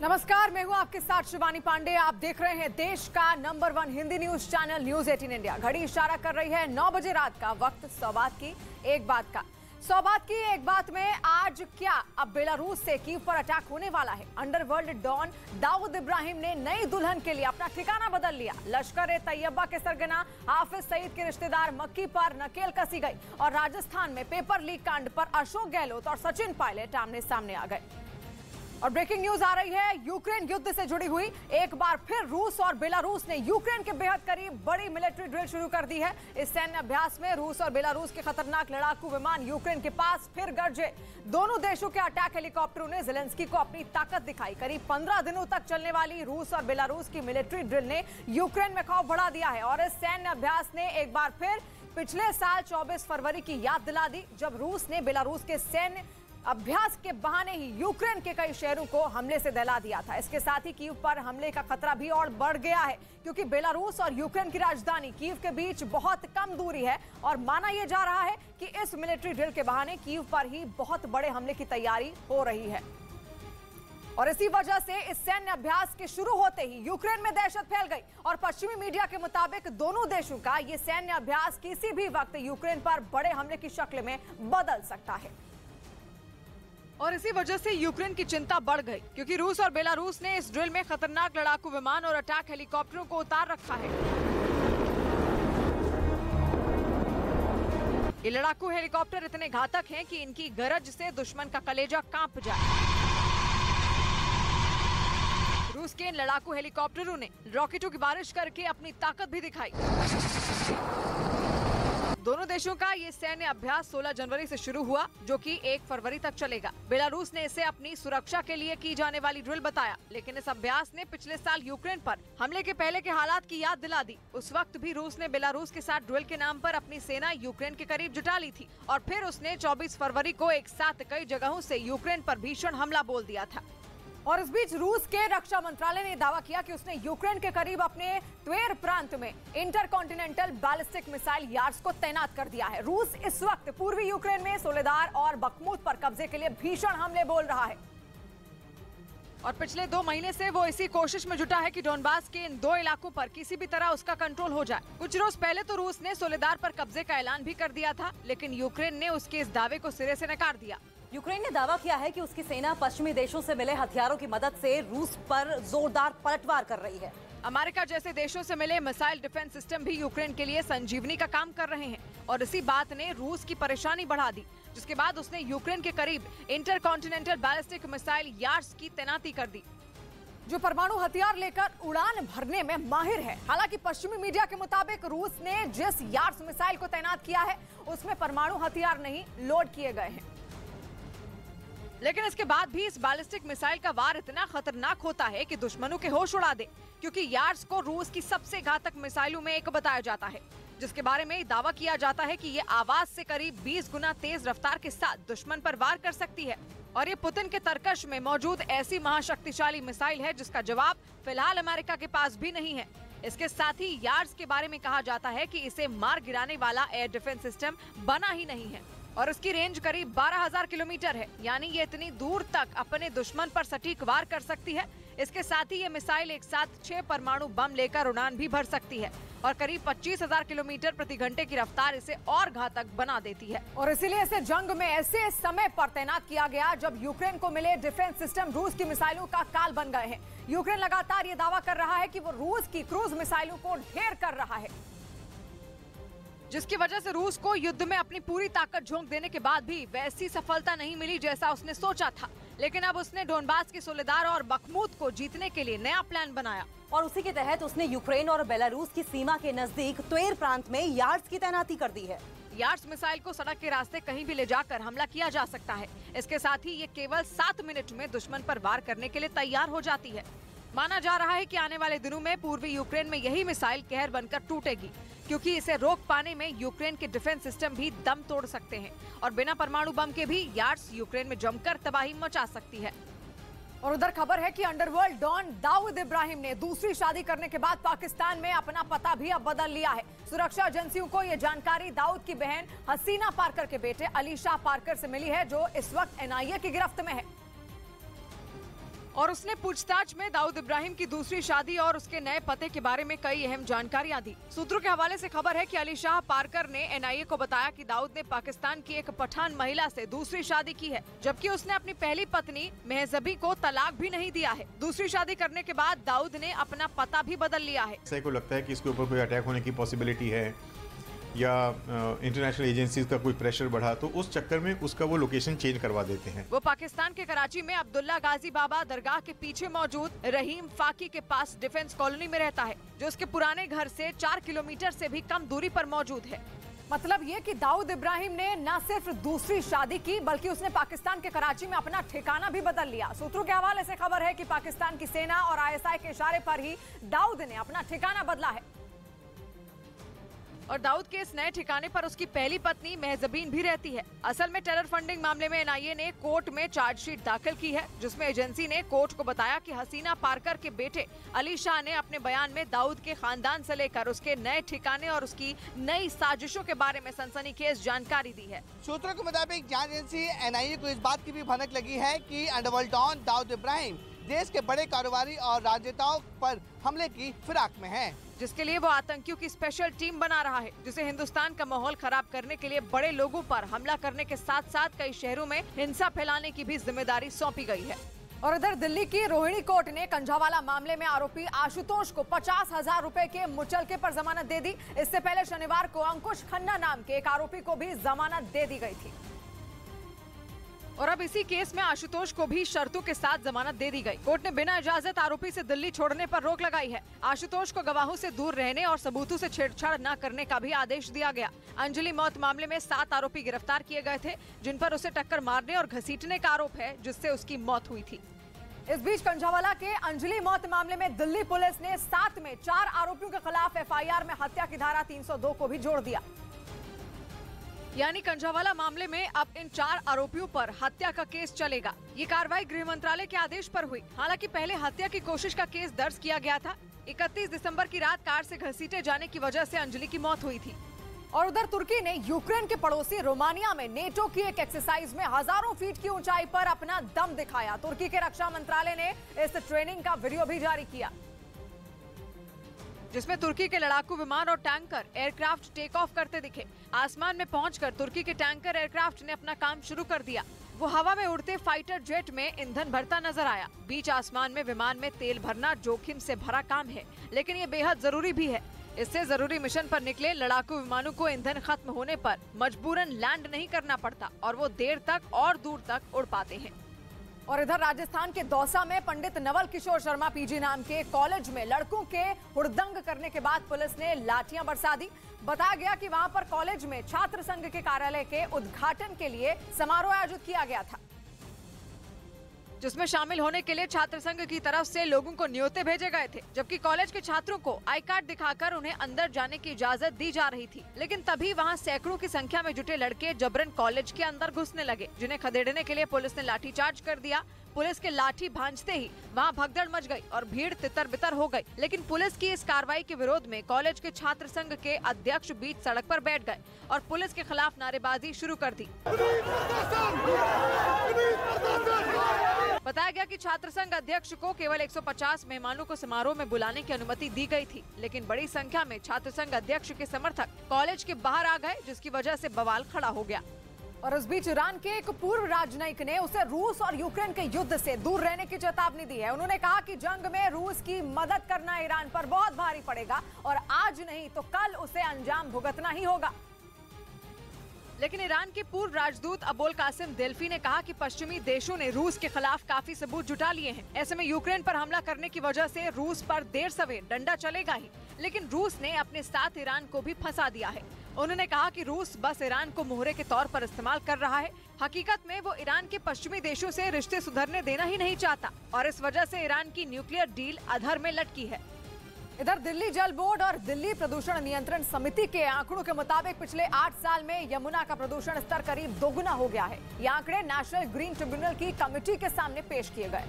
नमस्कार, मैं हूं आपके साथ शिवानी पांडे। आप देख रहे हैं देश का number 1 Hindi news channel news 18 India. घड़ी इशारा कर रही है 9 बजे रात का। वक्त सौबात की एक बात का। सौबात की एक बात में आज क्या, अब बेलारूस से कीव पर अटैक होने वाला है। अंडरवर्ल्ड डॉन दाऊद इब्राहिम ने नई दुल्हन के लिए अपना ठिकाना बदल लिया। लश्कर-ए-तैयबा के सरगना हाफिज सईद के रिश्तेदार मक्की पर नकेल कसी गई और राजस्थान में पेपर लीक कांड पर अशोक गहलोत और सचिन पायलट आमने सामने आ गए। और ब्रेकिंग न्यूज आ रही है यूक्रेन युद्ध से जुड़ी हुई। एक बार फिर रूस और बेलारूस ने यूक्रेन के बेहद करीब बड़ी मिलिट्री ड्रिल शुरू कर दी है। इस सैन्य अभ्यास में रूस और बेलारूस के खतरनाक लड़ाकू विमान यूक्रेन के पास फिर गरजे। दोनों देशों के अटैक हेलीकॉप्टरों ने ज़ेलेंस्की को अपनी ताकत दिखाई। करीब 15 दिनों तक चलने वाली रूस और बेलारूस की मिलिट्री ड्रिल ने यूक्रेन में खौफ बढ़ा दिया है। और इस सैन्य अभ्यास ने एक बार फिर पिछले साल 24 फरवरी की याद दिला दी, जब रूस ने बेलारूस के सैन्य अभ्यास के बहाने ही यूक्रेन के कई शहरों को हमले से दहला दिया था। इसके साथ ही कीव पर हमले का खतरा भी और बढ़ गया है, क्योंकि बेलारूस और यूक्रेन की राजधानी कीव के बीच बहुत कम दूरी है और माना यह जा रहा है कि इस मिलिट्री ड्रिल के बहाने कीव पर ही बहुत बड़े हमले की तैयारी हो रही है। और इसी वजह से इस सैन्य अभ्यास के शुरू होते ही यूक्रेन में दहशत फैल गई और पश्चिमी मीडिया के मुताबिक दोनों देशों का यह सैन्य अभ्यास किसी भी वक्त यूक्रेन पर बड़े हमले की शक्ल में बदल सकता है। और इसी वजह से यूक्रेन की चिंता बढ़ गई, क्योंकि रूस और बेलारूस ने इस ड्रिल में खतरनाक लड़ाकू विमान और अटैक हेलीकॉप्टरों को उतार रखा है। ये लड़ाकू हेलीकॉप्टर इतने घातक हैं कि इनकी गरज से दुश्मन का कलेजा कांप जाए। रूस के इन लड़ाकू हेलीकॉप्टरों ने रॉकेटों की बारिश करके अपनी ताकत भी दिखाई। दोनों देशों का ये सैन्य अभ्यास 16 जनवरी से शुरू हुआ, जो कि 1 फरवरी तक चलेगा। बेलारूस ने इसे अपनी सुरक्षा के लिए की जाने वाली ड्रिल बताया, लेकिन इस अभ्यास ने पिछले साल यूक्रेन पर हमले के पहले के हालात की याद दिला दी। उस वक्त भी रूस ने बेलारूस के साथ ड्रिल के नाम पर अपनी सेना यूक्रेन के करीब जुटा ली थी और फिर उसने 24 फरवरी को एक साथ कई जगहों से यूक्रेन पर भीषण हमला बोल दिया था। और इस बीच रूस के रक्षा मंत्रालय ने दावा किया कि उसने यूक्रेन के करीब अपने त्वेर प्रांत में इंटरकॉन्टिनेंटल बैलिस्टिक मिसाइल यार्ड्स को तैनात कर दिया है। रूस इस वक्त पूर्वी यूक्रेन में सोलेदार और बखमुत पर कब्जे के लिए भीषण हमले बोल रहा है और पिछले 2 महीने से वो इसी कोशिश में जुटा है कि डोनबास के इन 2 इलाकों पर किसी भी तरह उसका कंट्रोल हो जाए। कुछ रोज पहले तो रूस ने सोलेदार पर कब्जे का ऐलान भी कर दिया था, लेकिन यूक्रेन ने उसके इस दावे को सिरे से नकार दिया। यूक्रेन ने दावा किया है कि उसकी सेना पश्चिमी देशों से मिले हथियारों की मदद से रूस पर जोरदार पलटवार कर रही है। अमेरिका जैसे देशों से मिले मिसाइल डिफेंस सिस्टम भी यूक्रेन के लिए संजीवनी का काम कर रहे हैं और इसी बात ने रूस की परेशानी बढ़ा दी, जिसके बाद उसने यूक्रेन के करीब इंटरकॉन्टिनेंटल बैलिस्टिक मिसाइल यार्ड्स की तैनाती कर दी, जो परमाणु हथियार लेकर उड़ान भरने में माहिर है। हालांकि पश्चिमी मीडिया के मुताबिक रूस ने जिस यार्ड्स मिसाइल को तैनात किया है उसमें परमाणु हथियार नहीं लोड किए गए हैं, लेकिन इसके बाद भी इस बैलिस्टिक मिसाइल का वार इतना खतरनाक होता है कि दुश्मनों के होश उड़ा दे, क्योंकि यार्ड्स को रूस की सबसे घातक मिसाइलों में एक बताया जाता है, जिसके बारे में दावा किया जाता है कि ये आवाज से करीब 20 गुना तेज रफ्तार के साथ दुश्मन पर वार कर सकती है। और ये पुतिन के तरकश में मौजूद ऐसी महाशक्तिशाली मिसाइल है जिसका जवाब फिलहाल अमेरिका के पास भी नहीं है। इसके साथ ही यार्ड्स के बारे में कहा जाता है कि इसे मार गिराने वाला एयर डिफेंस सिस्टम बना ही नहीं है और इसकी रेंज करीब 12,000 किलोमीटर है, यानी ये इतनी दूर तक अपने दुश्मन पर सटीक वार कर सकती है। इसके साथ ही ये मिसाइल एक साथ 6 परमाणु बम लेकर उड़ान भी भर सकती है और करीब 25,000 किलोमीटर प्रति घंटे की रफ्तार इसे और घातक बना देती है। और इसीलिए इसे जंग में ऐसे समय पर तैनात किया गया जब यूक्रेन को मिले डिफेंस सिस्टम रूस की मिसाइलों का काल बन गए हैं। यूक्रेन लगातार ये दावा कर रहा है कि वो रूस की क्रूज मिसाइलों को ढेर कर रहा है, जिसकी वजह से रूस को युद्ध में अपनी पूरी ताकत झोंक देने के बाद भी वैसी सफलता नहीं मिली जैसा उसने सोचा था। लेकिन अब उसने डोनबास की सोलेदार और बखमुत को जीतने के लिए नया प्लान बनाया और उसी के तहत उसने यूक्रेन और बेलारूस की सीमा के नजदीक त्वेर प्रांत में यार्ड्स की तैनाती कर दी है। यार्ड्स मिसाइल को सड़क के रास्ते कहीं भी ले जाकर हमला किया जा सकता है। इसके साथ ही ये केवल 7 मिनट में दुश्मन पर वार करने के लिए तैयार हो जाती है। माना जा रहा है कि आने वाले दिनों में पूर्वी यूक्रेन में यही मिसाइल कहर बनकर टूटेगी, क्योंकि इसे रोक पाने में यूक्रेन के डिफेंस सिस्टम भी दम तोड़ सकते हैं और बिना परमाणु बम के भी यार्ड्स यूक्रेन में जमकर तबाही मचा सकती है। और उधर खबर है कि अंडरवर्ल्ड डॉन दाऊद इब्राहिम ने दूसरी शादी करने के बाद पाकिस्तान में अपना पता भी अब बदल लिया है। सुरक्षा एजेंसियों को यह जानकारी दाऊद की बहन हसीना पार्कर के बेटे अली शाह पार्कर से मिली है, जो इस वक्त NIA की गिरफ्त में है। और उसने पूछताछ में दाऊद इब्राहिम की दूसरी शादी और उसके नए पते के बारे में कई अहम जानकारियां दी। सूत्रों के हवाले से खबर है कि अली शाह पारकर ने एनआईए को बताया कि दाऊद ने पाकिस्तान की एक पठान महिला से दूसरी शादी की है, जबकि उसने अपनी पहली पत्नी मेहजबी को तलाक भी नहीं दिया है। दूसरी शादी करने के बाद दाऊद ने अपना पता भी बदल लिया है। किसी को लगता है कि इसके ऊपर कोई अटैक होने की पॉसिबिलिटी है या इंटरनेशनल एजेंसीज का कोई प्रेशर बढ़ा, तो उस चक्कर में उसका वो लोकेशन चेंज करवा देते हैं। वो पाकिस्तान के कराची में अब्दुल्ला गाजी बाबा दरगाह के पीछे मौजूद रहीम फाकी के पास डिफेंस कॉलोनी में रहता है, जो उसके पुराने घर से 4 किलोमीटर से भी कम दूरी पर मौजूद है। मतलब ये कि दाऊद इब्राहिम ने न सिर्फ दूसरी शादी की, बल्कि उसने पाकिस्तान के कराची में अपना ठिकाना भी बदल लिया। सूत्रों के हवाले से खबर है कि पाकिस्तान की सेना और आईएसआई के इशारे पर ही दाऊद ने अपना ठिकाना बदला है। और दाऊद के इस नए ठिकाने पर उसकी पहली पत्नी मेहजबीन भी रहती है। असल में टेरर फंडिंग मामले में एनआईए ने कोर्ट में चार्जशीट दाखिल की है, जिसमें एजेंसी ने कोर्ट को बताया कि हसीना पारकर के बेटे अली शाह ने अपने बयान में दाऊद के खानदान से लेकर उसके नए ठिकाने और उसकी नई साजिशों के बारे में सनसनीखेज जानकारी दी है। सूत्रों के मुताबिक जांच एजेंसी एनआईए को इस बात की भी भनक लगी है कि अंडरवर्ल्ड डॉन दाऊद इब्राहिम देश के बड़े कारोबारी और राजनेताओं पर हमले की फिराक में है, जिसके लिए वो आतंकियों की स्पेशल टीम बना रहा है, जिसे हिंदुस्तान का माहौल खराब करने के लिए बड़े लोगों पर हमला करने के साथ साथ कई शहरों में हिंसा फैलाने की भी जिम्मेदारी सौंपी गई है। और इधर दिल्ली की रोहिणी कोर्ट ने कंझावाला मामले में आरोपी आशुतोष को 50,000 रुपए के मुचलके पर जमानत दे दी। इससे पहले शनिवार को अंकुश खन्ना नाम के एक आरोपी को भी जमानत दे दी गई थी। और अब इसी केस में आशुतोष को भी शर्तों के साथ जमानत दे दी गई। कोर्ट ने बिना इजाजत आरोपी से दिल्ली छोड़ने पर रोक लगाई है। आशुतोष को गवाहों से दूर रहने और सबूतों से छेड़छाड़ न करने का भी आदेश दिया गया। अंजलि मौत मामले में 7 आरोपी गिरफ्तार किए गए थे, जिन पर उसे टक्कर मारने और घसीटने का आरोप है, जिससे उसकी मौत हुई थी। इस बीच कंझावाला के अंजलि मौत मामले में दिल्ली पुलिस ने साथ में 4 आरोपियों के खिलाफ एफआईआर में हत्या की धारा 302 को भी जोड़ दिया। यानी कंझावाला मामले में अब इन 4 आरोपियों पर हत्या का केस चलेगा। ये कार्रवाई गृह मंत्रालय के आदेश पर हुई। हालांकि पहले हत्या की कोशिश का केस दर्ज किया गया था। 31 दिसंबर की रात कार से घसीटे जाने की वजह से अंजलि की मौत हुई थी। और उधर तुर्की ने यूक्रेन के पड़ोसी रोमानिया में नेटो की एक एक्सरसाइज में हजारों फीट की ऊंचाई पर अपना दम दिखाया। तुर्की के रक्षा मंत्रालय ने इस ट्रेनिंग का वीडियो भी जारी किया, जिसमें तुर्की के लड़ाकू विमान और टैंकर एयरक्राफ्ट टेक ऑफ करते दिखे। आसमान में पहुंचकर तुर्की के टैंकर एयरक्राफ्ट ने अपना काम शुरू कर दिया। वो हवा में उड़ते फाइटर जेट में ईंधन भरता नजर आया। बीच आसमान में विमान में तेल भरना जोखिम से भरा काम है, लेकिन ये बेहद जरूरी भी है। इससे जरूरी मिशन पर निकले लड़ाकू विमानों को ईंधन खत्म होने पर मजबूरन लैंड नहीं करना पड़ता और वो देर तक और दूर तक उड़ पाते हैं। और इधर राजस्थान के दौसा में पंडित नवल किशोर शर्मा पीजी नाम के कॉलेज में लड़कों के हुड़दंग करने के बाद पुलिस ने लाठियां बरसा दी। बताया गया कि वहां पर कॉलेज में छात्र संघ के कार्यालय के उद्घाटन के लिए समारोह आयोजित किया गया था, जिसमें शामिल होने के लिए छात्र संघ की तरफ से लोगों को न्योते भेजे गए थे, जबकि कॉलेज के छात्रों को आई कार्ड दिखाकर उन्हें अंदर जाने की इजाजत दी जा रही थी। लेकिन तभी वहां सैकड़ों की संख्या में जुटे लड़के जबरन कॉलेज के अंदर घुसने लगे, जिन्हें खदेड़ने के लिए पुलिस ने लाठीचार्ज कर दिया। पुलिस के लाठी भांजते ही वहां भगदड़ मच गई और भीड़ तितर बितर हो गई। लेकिन पुलिस की इस कार्रवाई के विरोध में कॉलेज के छात्र संघ के अध्यक्ष बीच सड़क पर बैठ गए और पुलिस के खिलाफ नारेबाजी शुरू कर दी। बताया गया कि छात्र संघ अध्यक्ष को केवल 150 मेहमानों को समारोह में बुलाने की अनुमति दी गई थी, लेकिन बड़ी संख्या में छात्र संघ अध्यक्ष के समर्थक कॉलेज के बाहर आ गए, जिसकी वजह से बवाल खड़ा हो गया। और इस बीच ईरान के एक पूर्व राजनयिक ने उसे रूस और यूक्रेन के युद्ध से दूर रहने की चेतावनी दी है। उन्होंने कहा कि जंग में रूस की मदद करना ईरान पर बहुत भारी पड़ेगा और आज नहीं तो कल उसे अंजाम भुगतना ही होगा। लेकिन ईरान के पूर्व राजदूत अबोल कासिम देल्फी ने कहा कि पश्चिमी देशों ने रूस के खिलाफ काफी सबूत जुटा लिए हैं। ऐसे में यूक्रेन पर हमला करने की वजह से रूस पर देर सवेर डंडा चलेगा ही, लेकिन रूस ने अपने साथ ईरान को भी फंसा दिया है। उन्होंने कहा कि रूस बस ईरान को मोहरे के तौर पर इस्तेमाल कर रहा है। हकीकत में वो ईरान के पश्चिमी देशों से रिश्ते सुधरने देना ही नहीं चाहता और इस वजह से ईरान की न्यूक्लियर डील अधर में लटकी है। इधर दिल्ली जल बोर्ड और दिल्ली प्रदूषण नियंत्रण समिति के आंकड़ों के मुताबिक पिछले 8 साल में यमुना का प्रदूषण स्तर करीब दोगुना हो गया है। ये आंकड़े नेशनल ग्रीन ट्रिब्यूनल की कमेटी के सामने पेश किए गए।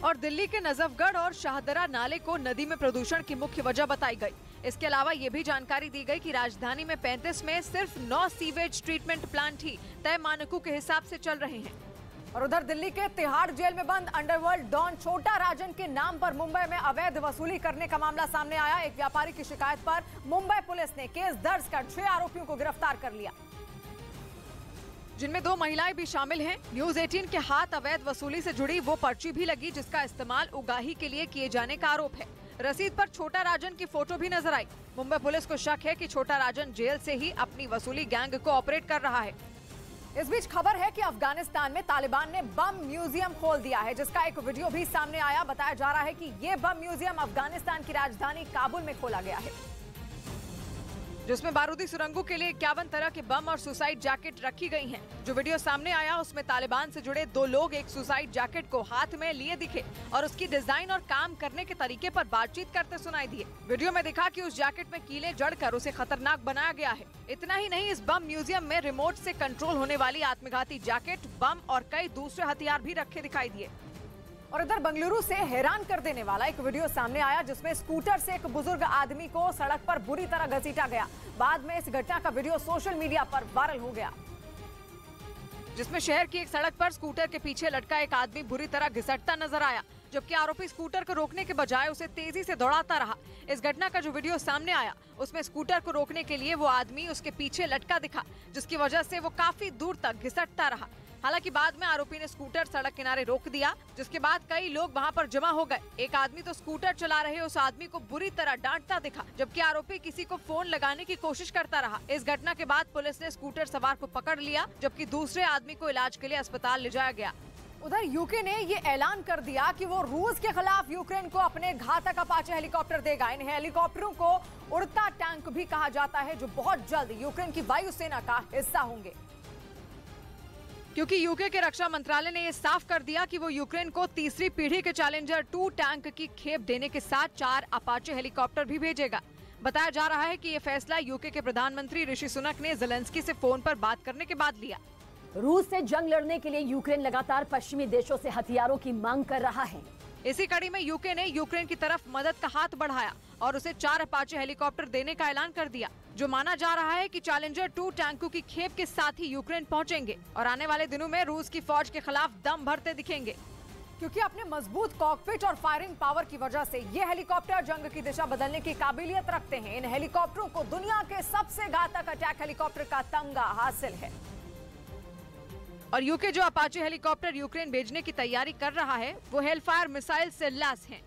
और दिल्ली के नजफगढ़ और शाहदरा नाले को नदी में प्रदूषण की मुख्य वजह बताई गई। इसके अलावा ये भी जानकारी दी गई कि राजधानी में 35 में सिर्फ 9 सीवेज ट्रीटमेंट प्लांट ही तय मानकों के हिसाब से चल रहे हैं। और उधर दिल्ली के तिहाड़ जेल में बंद अंडरवर्ल्ड डॉन छोटा राजन के नाम पर मुंबई में अवैध वसूली करने का मामला सामने आया। एक व्यापारी की शिकायत पर मुंबई पुलिस ने केस दर्ज कर 6 आरोपियों को गिरफ्तार कर लिया, जिनमें 2 महिलाएं भी शामिल हैं। न्यूज 18 के हाथ अवैध वसूली से जुड़ी वो पर्ची भी लगी जिसका इस्तेमाल उगाही के लिए किए जाने का आरोप है। रसीद पर छोटा राजन की फोटो भी नजर आई। मुंबई पुलिस को शक है कि छोटा राजन जेल से ही अपनी वसूली गैंग को ऑपरेट कर रहा है। इस बीच खबर है कि अफगानिस्तान में तालिबान ने बम म्यूजियम खोल दिया है, जिसका एक वीडियो भी सामने आया। बताया जा रहा है कि ये बम म्यूजियम अफगानिस्तान की राजधानी काबुल में खोला गया है, जिसमें बारूदी सुरंगों के लिए 51 तरह के बम और सुसाइड जैकेट रखी गई हैं। जो वीडियो सामने आया उसमें तालिबान से जुड़े 2 लोग एक सुसाइड जैकेट को हाथ में लिए दिखे और उसकी डिजाइन और काम करने के तरीके पर बातचीत करते सुनाई दिए। वीडियो में दिखा कि उस जैकेट में कीले जड़कर उसे खतरनाक बनाया गया है। इतना ही नहीं, इस बम म्यूजियम में रिमोट से कंट्रोल होने वाली आत्मघाती जैकेट, बम और कई दूसरे हथियार भी रखे दिखाई दिए। और इधर बेंगलुरु से हैरान कर देने वाला एक वीडियो सामने आया, जिसमें स्कूटर से एक बुजुर्ग आदमी को सड़क पर बुरी तरह घसीटा गया। बाद में इस घटना का वीडियो सोशल मीडिया पर वायरल हो गया, जिसमें शहर की एक सड़क पर स्कूटर के पीछे लटका एक आदमी बुरी तरह घिसटता नजर आया, जबकि आरोपी स्कूटर को रोकने के बजाय उसे तेजी से दौड़ाता रहा। इस घटना का जो वीडियो सामने आया उसमें स्कूटर को रोकने के लिए वो आदमी उसके पीछे लटका दिखा, जिसकी वजह से वो काफी दूर तक घिसटता रहा। हालांकि बाद में आरोपी ने स्कूटर सड़क किनारे रोक दिया, जिसके बाद कई लोग वहां पर जमा हो गए। एक आदमी तो स्कूटर चला रहे उस आदमी को बुरी तरह डांटता दिखा, जबकि आरोपी किसी को फोन लगाने की कोशिश करता रहा। इस घटना के बाद पुलिस ने स्कूटर सवार को पकड़ लिया, जबकि दूसरे आदमी को इलाज के लिए अस्पताल ले जाया गया। उधर यूके ने ये ऐलान कर दिया कि वो रूस के खिलाफ यूक्रेन को अपने घातक अपाचे हेलीकॉप्टर देगा। इन हेलीकॉप्टरों को उड़ता टैंक भी कहा जाता है, जो बहुत जल्द यूक्रेन की वायुसेना का हिस्सा होंगे, क्योंकि यूके के रक्षा मंत्रालय ने यह साफ कर दिया कि वो यूक्रेन को तीसरी पीढ़ी के चैलेंजर 2 टैंक की खेप देने के साथ 4 अपाचे हेलीकॉप्टर भी भेजेगा। बताया जा रहा है कि ये फैसला यूके के प्रधानमंत्री ऋषि सुनक ने ज़ेलेंस्की से फोन पर बात करने के बाद लिया। रूस से जंग लड़ने के लिए यूक्रेन लगातार पश्चिमी देशों से हथियारों की मांग कर रहा है। इसी कड़ी में यूके ने यूक्रेन की तरफ मदद का हाथ बढ़ाया और उसे 4 अपाचे हेलीकॉप्टर देने का ऐलान कर दिया, जो माना जा रहा है कि चैलेंजर 2 टैंकों की खेप के साथ ही यूक्रेन पहुंचेंगे और आने वाले दिनों में रूस की फौज के खिलाफ दम भरते दिखेंगे, क्योंकि अपने मजबूत कॉकपिट और फायरिंग पावर की वजह से ये हेलीकॉप्टर जंग की दिशा बदलने की काबिलियत रखते हैं। इन हेलीकॉप्टरों को दुनिया के सबसे घातक अटैक हेलीकॉप्टर का तमगा हासिल है। और यूके जो अपाचे हेलीकॉप्टर यूक्रेन भेजने की तैयारी कर रहा है वो हेलफायर मिसाइल से लैस हैं।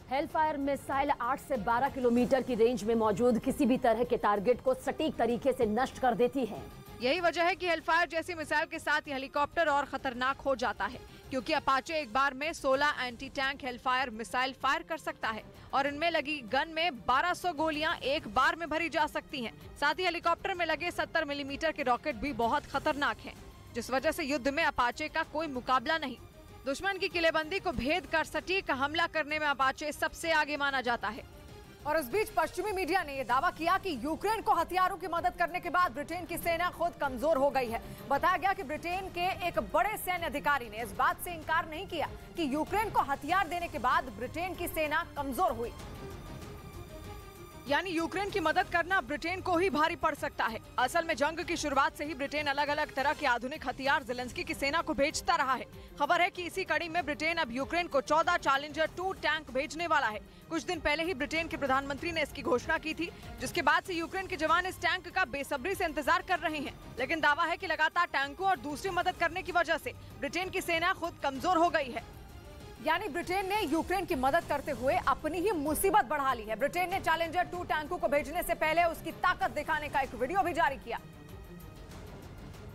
हेलफायर मिसाइल 8 से 12 किलोमीटर की रेंज में मौजूद किसी भी तरह के टारगेट को सटीक तरीके से नष्ट कर देती है। यही वजह है कि हेलफायर जैसी मिसाइल के साथ ये हेलीकॉप्टर और खतरनाक हो जाता है, क्योंकि अपाचे एक बार में 16 anti tank Hellfire missile fire कर सकता है और इनमें लगी गन में 1200 गोलियां एक बार में भरी जा सकती हैं। साथ ही हेलीकॉप्टर में लगे 70 मिलीमीटर के रॉकेट भी बहुत खतरनाक हैं, जिस वजह से युद्ध में अपाचे का कोई मुकाबला नहीं। दुश्मन की किलेबंदी को भेद कर सटीक हमला करने में अपाचे सबसे आगे माना जाता है। और इस बीच पश्चिमी मीडिया ने यह दावा किया कि यूक्रेन को हथियारों की मदद करने के बाद ब्रिटेन की सेना खुद कमजोर हो गई है। बताया गया कि ब्रिटेन के एक बड़े सैन्य अधिकारी ने इस बात से इनकार नहीं किया कि यूक्रेन को हथियार देने के बाद ब्रिटेन की सेना कमजोर हुई, यानी यूक्रेन की मदद करना ब्रिटेन को ही भारी पड़ सकता है। असल में जंग की शुरुआत से ही ब्रिटेन अलग अलग तरह के आधुनिक हथियार ज़ेलेंस्की की सेना को भेजता रहा है। खबर है कि इसी कड़ी में ब्रिटेन अब यूक्रेन को 14 चैलेंजर 2 टैंक भेजने वाला है। कुछ दिन पहले ही ब्रिटेन के प्रधानमंत्री ने इसकी घोषणा की थी, जिसके बाद से यूक्रेन के जवान इस टैंक का बेसब्री से इंतजार कर रहे हैं। लेकिन दावा है कि लगातार टैंकों और दूसरी मदद करने की वजह से ब्रिटेन की सेना खुद कमजोर हो गई है, यानी ब्रिटेन ने यूक्रेन की मदद करते हुए अपनी ही मुसीबत बढ़ा ली है। ब्रिटेन ने चैलेंजर 2 टैंकों को भेजने से पहले उसकी ताकत दिखाने का एक वीडियो भी जारी किया,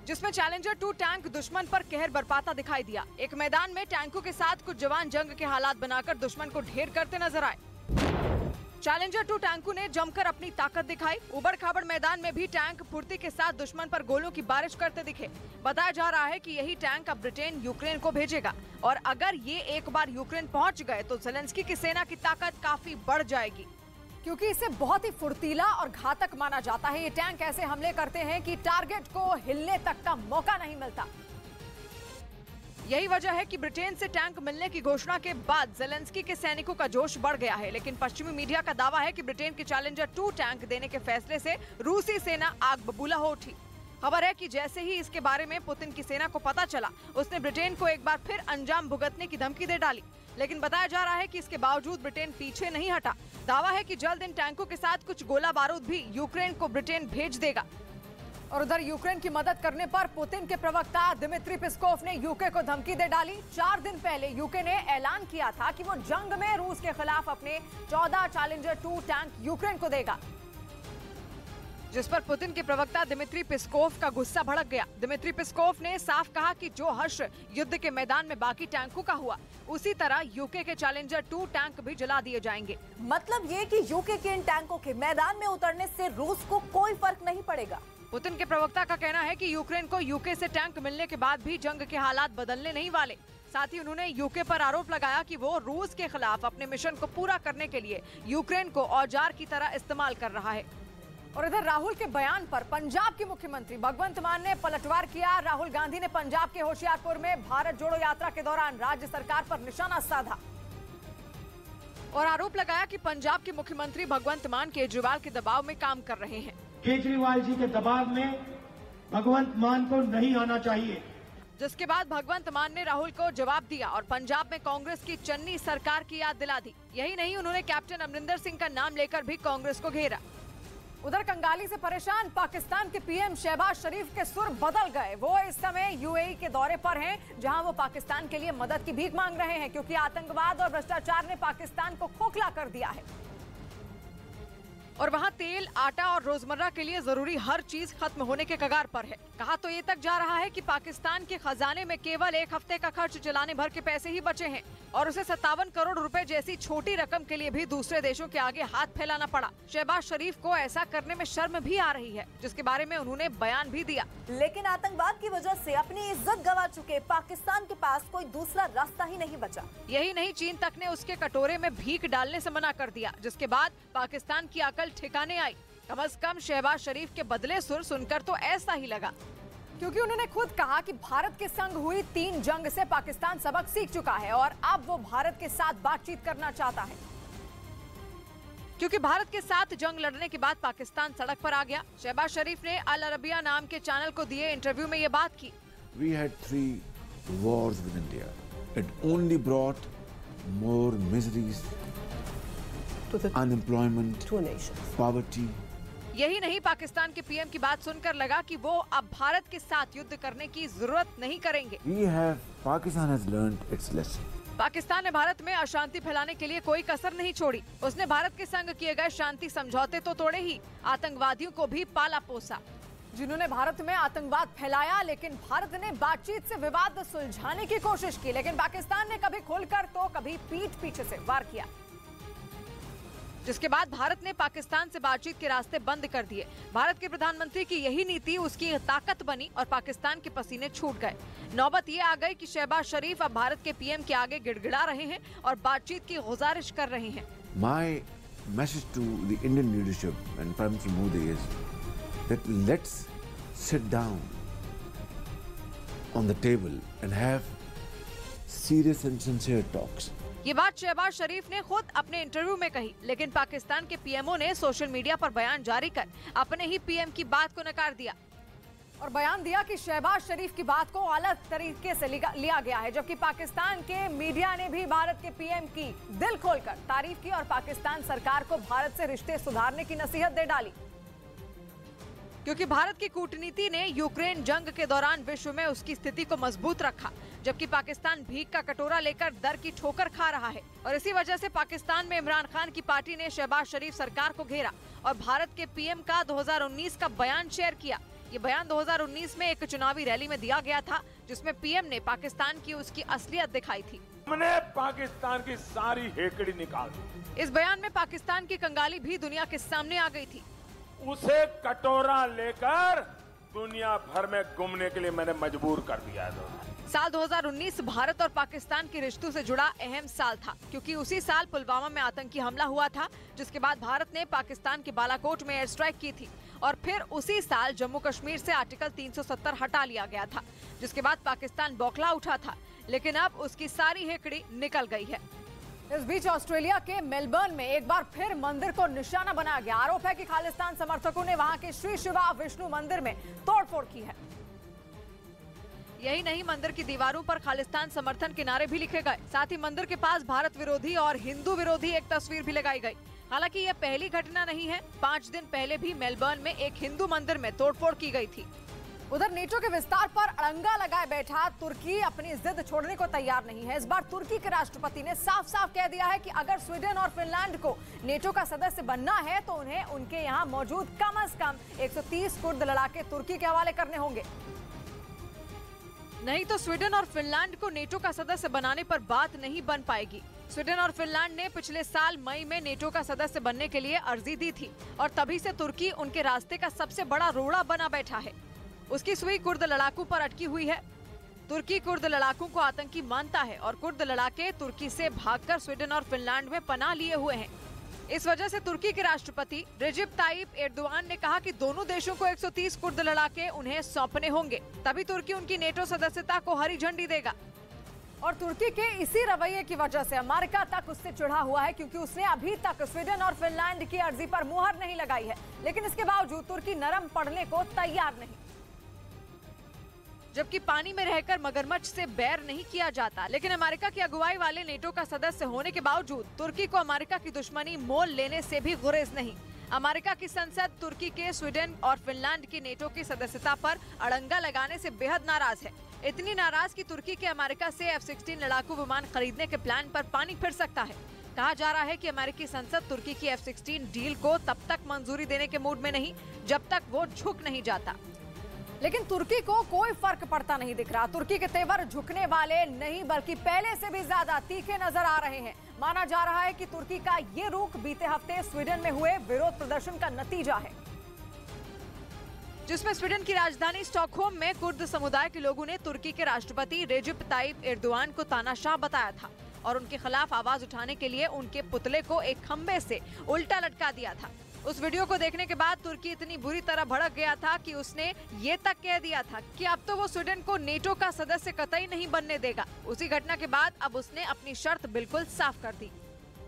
जिसमें चैलेंजर 2 टैंक दुश्मन पर कहर बरपाता दिखाई दिया। एक मैदान में टैंकों के साथ कुछ जवान जंग के हालात बनाकर दुश्मन को ढेर करते नजर आए। चैलेंजर 2 टैंकों ने जमकर अपनी ताकत दिखाई। उबड़ खाबड़ मैदान में भी टैंक फुर्ती के साथ दुश्मन पर गोलों की बारिश करते दिखे। बताया जा रहा है कि यही टैंक अब ब्रिटेन यूक्रेन को भेजेगा और अगर ये एक बार यूक्रेन पहुंच गए तो ज़ेलेंस्की की सेना की ताकत काफी बढ़ जाएगी, क्योंकि इसे बहुत ही फुर्तीला और घातक माना जाता है। ये टैंक ऐसे हमले करते हैं कि टारगेट को हिलने तक का मौका नहीं मिलता। यही वजह है कि ब्रिटेन से टैंक मिलने की घोषणा के बाद ज़ेलेंस्की के सैनिकों का जोश बढ़ गया है। लेकिन पश्चिमी मीडिया का दावा है कि ब्रिटेन के चैलेंजर 2 टैंक देने के फैसले से रूसी सेना आग बबूला हो उठी। खबर है कि जैसे ही इसके बारे में पुतिन की सेना को पता चला, उसने ब्रिटेन को एक बार फिर अंजाम भुगतने की धमकी दे डाली। लेकिन बताया जा रहा है कि इसके बावजूद ब्रिटेन पीछे नहीं हटा। दावा है कि जल्द इन टैंकों के साथ कुछ गोला बारूद भी यूक्रेन को ब्रिटेन भेज देगा। और उधर यूक्रेन की मदद करने पर पुतिन के प्रवक्ता दिमित्री पेस्कोव ने यूके को धमकी दे डाली। 4 दिन पहले यूके ने ऐलान किया था कि वो जंग में रूस के खिलाफ अपने 14 चैलेंजर 2 टैंक यूक्रेन को देगा, जिस पर पुतिन के प्रवक्ता दिमित्री पेस्कोव का गुस्सा भड़क गया। दिमित्री पेस्कोव ने साफ कहा कि जो हर्ष युद्ध के मैदान में बाकी टैंकों का हुआ, उसी तरह यूके के चैलेंजर 2 टैंक भी जला दिए जाएंगे। मतलब ये कि यूके के इन टैंकों के मैदान में उतरने से रूस को कोई फर्क नहीं पड़ेगा। पुतिन के प्रवक्ता का कहना है कि यूक्रेन को यूके से टैंक मिलने के बाद भी जंग के हालात बदलने नहीं वाले। साथ ही उन्होंने यूके पर आरोप लगाया कि वो रूस के खिलाफ अपने मिशन को पूरा करने के लिए यूक्रेन को औजार की तरह इस्तेमाल कर रहा है। और इधर राहुल के बयान पर पंजाब के मुख्यमंत्री भगवंत मान ने पलटवार किया। राहुल गांधी ने पंजाब के होशियारपुर में भारत जोड़ो यात्रा के दौरान राज्य सरकार पर निशाना साधा और आरोप लगाया कि पंजाब के मुख्यमंत्री भगवंत मान केजरीवाल के दबाव में काम कर रहे हैं। केजरीवाल जी के दबाव में भगवंत मान को नहीं आना चाहिए। जिसके बाद भगवंत मान ने राहुल को जवाब दिया और पंजाब में कांग्रेस की चन्नी सरकार की याद दिला दी। यही नहीं, उन्होंने कैप्टन अमरिंदर सिंह का नाम लेकर भी कांग्रेस को घेरा। उधर कंगाली से परेशान पाकिस्तान के पीएम शहबाज शरीफ के सुर बदल गए। वो इस समय यूएई के दौरे पर हैं, जहां वो पाकिस्तान के लिए मदद की भीख मांग रहे हैं, क्योंकि आतंकवाद और भ्रष्टाचार ने पाकिस्तान को खोखला कर दिया है और वहां तेल, आटा और रोजमर्रा के लिए जरूरी हर चीज खत्म होने के कगार पर है। कहा तो ये तक जा रहा है कि पाकिस्तान के खजाने में केवल एक हफ्ते का खर्च चलाने भर के पैसे ही बचे हैं और उसे 57 करोड़ रुपए जैसी छोटी रकम के लिए भी दूसरे देशों के आगे हाथ फैलाना पड़ा। शहबाज शरीफ को ऐसा करने में शर्म भी आ रही है, जिसके बारे में उन्होंने बयान भी दिया। लेकिन आतंकवाद की वजह से अपनी इज्जत गंवा चुके पाकिस्तान के पास कोई दूसरा रास्ता ही नहीं बचा। यही नहीं, चीन तक ने उसके कटोरे में भीख डालने से मना कर दिया, जिसके बाद पाकिस्तान की अकल ठिकाने आई। कम से कम शहबाज शरीफ के बदले सुर सुनकर तो ऐसा ही लगा, क्योंकि उन्होंने खुद कहा कि भारत के संग हुई 3 जंग से पाकिस्तान सबक सीख चुका है और अब वो भारत के साथ बातचीत करना चाहता है, क्योंकि भारत के साथ जंग लड़ने के बाद पाकिस्तान सड़क पर आ गया। शहबाज शरीफ ने अल अरबिया नाम के चैनल को दिए इंटरव्यू में ये बात की। We had 3 wars with India. It only brought more miseries, to the unemployment, two nations. poverty. यही नहीं, पाकिस्तान के पीएम की बात सुनकर लगा कि वो अब भारत के साथ युद्ध करने की जरूरत नहीं करेंगे। Pakistan has learned its lesson. Pakistan ने भारत में अशांति फैलाने के लिए कोई कसर नहीं छोड़ी। उसने भारत के संग किए गए शांति समझौते तो तोड़े ही, आतंकवादियों को भी पाला पोसा, जिन्होंने भारत में आतंकवाद फैलाया। लेकिन भारत ने बातचीत से विवाद सुलझाने की कोशिश की, लेकिन पाकिस्तान ने कभी खुलकर तो कभी पीठ पीछे से वार किया, जिसके बाद भारत ने पाकिस्तान से बातचीत के रास्ते बंद कर दिए। भारत के प्रधानमंत्री की यही नीति उसकी ताकत बनी और पाकिस्तान के पसीने छूट गए। नौबत ये आ गई कि शहबाज शरीफ अब भारत के पीएम के आगे गिड़गिड़ा रहे हैं और बातचीत की गुजारिश कर रहे हैं। My message to the Indian leadership and Prime Minister Modi is that let's sit down on the table and have serious and sincere talks. ये बात शहबाज शरीफ ने खुद अपने इंटरव्यू में कही, लेकिन पाकिस्तान के पीएमओ ने सोशल मीडिया पर बयान जारी कर अपने ही पीएम की बात को नकार दिया और बयान दिया कि शहबाज शरीफ की बात को अलग तरीके से लिया गया है, जबकि पाकिस्तान के मीडिया ने भी भारत के पीएम की दिल खोलकर तारीफ की और पाकिस्तान सरकार को भारत से रिश्ते सुधारने की नसीहत दे डाली, क्योंकि भारत की कूटनीति ने यूक्रेन जंग के दौरान विश्व में उसकी स्थिति को मजबूत रखा, जबकि पाकिस्तान भीख का कटोरा लेकर दर की ठोकर खा रहा है। और इसी वजह से पाकिस्तान में इमरान खान की पार्टी ने शहबाज शरीफ सरकार को घेरा और भारत के पीएम का 2019 का बयान शेयर किया। ये बयान 2019 में एक चुनावी रैली में दिया गया था, जिसमें पीएम ने पाकिस्तान की उसकी असलियत दिखाई थी। हमने पाकिस्तान की सारी हेकड़ी निकाल दी। इस बयान में पाकिस्तान की कंगाली भी दुनिया के सामने आ गई थी। उसे कटोरा लेकर दुनिया भर में घूमने के लिए मैंने मजबूर कर दिया है। साल 2019 भारत और पाकिस्तान के रिश्तों से जुड़ा अहम साल था, क्योंकि उसी साल पुलवामा में आतंकी हमला हुआ था, जिसके बाद भारत ने पाकिस्तान के बालाकोट में एयर स्ट्राइक की थी और फिर उसी साल जम्मू कश्मीर से आर्टिकल 370 हटा लिया गया था, जिसके बाद पाकिस्तान बौखला उठा था। लेकिन अब उसकी सारी हेकड़ी निकल गई है। इस बीच ऑस्ट्रेलिया के मेलबर्न में एक बार फिर मंदिर को निशाना बनाया गया। आरोप है कि खालिस्तान समर्थकों ने वहां के श्री शिवा विष्णु मंदिर में तोड़फोड़ की है। यही नहीं, मंदिर की दीवारों पर खालिस्तान समर्थन के नारे भी लिखे गए। साथ ही मंदिर के पास भारत विरोधी और हिंदू विरोधी एक तस्वीर भी लगाई गई। हालांकि यह पहली घटना नहीं है। 5 दिन पहले भी मेलबर्न में एक हिंदू मंदिर में तोड़फोड़ की गई थी। उधर नेटो के विस्तार पर अड़ंगा लगाए बैठा तुर्की अपनी जिद छोड़ने को तैयार नहीं है। इस बार तुर्की के राष्ट्रपति ने साफ साफ कह दिया है कि अगर स्वीडन और फिनलैंड को नेटो का सदस्य बनना है तो उन्हें उनके यहाँ मौजूद कम से कम 130 कुर्द लड़ाके तुर्की के हवाले करने होंगे। नहीं तो स्वीडन और फिनलैंड को नेटो का सदस्य बनाने पर बात नहीं बन पाएगी। स्वीडन और फिनलैंड ने पिछले साल मई में नेटो का सदस्य बनने के लिए अर्जी दी थी और तभी से तुर्की उनके रास्ते का सबसे बड़ा रोड़ा बना बैठा है। उसकी सुई कुर्द लड़ाकू पर अटकी हुई है। तुर्की कुर्द लड़ाकू को आतंकी मानता है और कुर्द लड़ाके तुर्की से भागकर स्वीडन और फिनलैंड में पनाह लिए हुए हैं। इस वजह से तुर्की के राष्ट्रपति रिजेप ताइप एर्दोआन ने कहा कि दोनों देशों को 130 कुर्द लड़ाके उन्हें सौंपने होंगे, तभी तुर्की उनकी नेटो सदस्यता को हरी झंडी देगा। और तुर्की के इसी रवैये की वजह से अमेरिका तक उससे चिढ़ा हुआ है, क्योंकि उसने अभी तक स्वीडन और फिनलैंड की अर्जी पर मुहर नहीं लगाई है। लेकिन इसके बावजूद तुर्की नरम पड़ने को तैयार नहीं। जबकि पानी में रहकर मगरमच्छ से बैर नहीं किया जाता, लेकिन अमेरिका की अगुवाई वाले नेटो का सदस्य होने के बावजूद तुर्की को अमेरिका की दुश्मनी मोल लेने से भी गुरेज नहीं। अमेरिका की संसद तुर्की के स्वीडन और फिनलैंड की नेटो की सदस्यता पर अड़ंगा लगाने से बेहद नाराज है। इतनी नाराज कि तुर्की के अमेरिका से F-16 लड़ाकू विमान खरीदने के प्लान पर पानी फिर सकता है। कहा जा रहा है कि अमेरिकी संसद तुर्की की F-16 डील को तब तक मंजूरी देने के मूड में नहीं जब तक वो झुक नहीं जाता। लेकिन तुर्की को कोई फर्क पड़ता नहीं दिख रहा। तुर्की के तेवर झुकने वाले नहीं बल्कि पहले से भी ज्यादा तीखे नजर आ रहे हैं। माना जा रहा है कि तुर्की का ये रुख बीते हफ्ते स्वीडन में हुए विरोध प्रदर्शन का नतीजा है, जिसमें स्वीडन की राजधानी स्टॉकहोम में कुर्द समुदाय के लोगों ने तुर्की के राष्ट्रपति रेजिप ताइप एर्दोआन को तानाशाह बताया था और उनके खिलाफ आवाज उठाने के लिए उनके पुतले को एक खंबे से उल्टा लटका दिया था। उस वीडियो को देखने के बाद तुर्की इतनी बुरी तरह भड़क गया था कि उसने ये तक कह दिया था कि अब तो वो स्वीडन को नेटो का सदस्य कतई नहीं बनने देगा। उसी घटना के बाद अब उसने अपनी शर्त बिल्कुल साफ कर दी।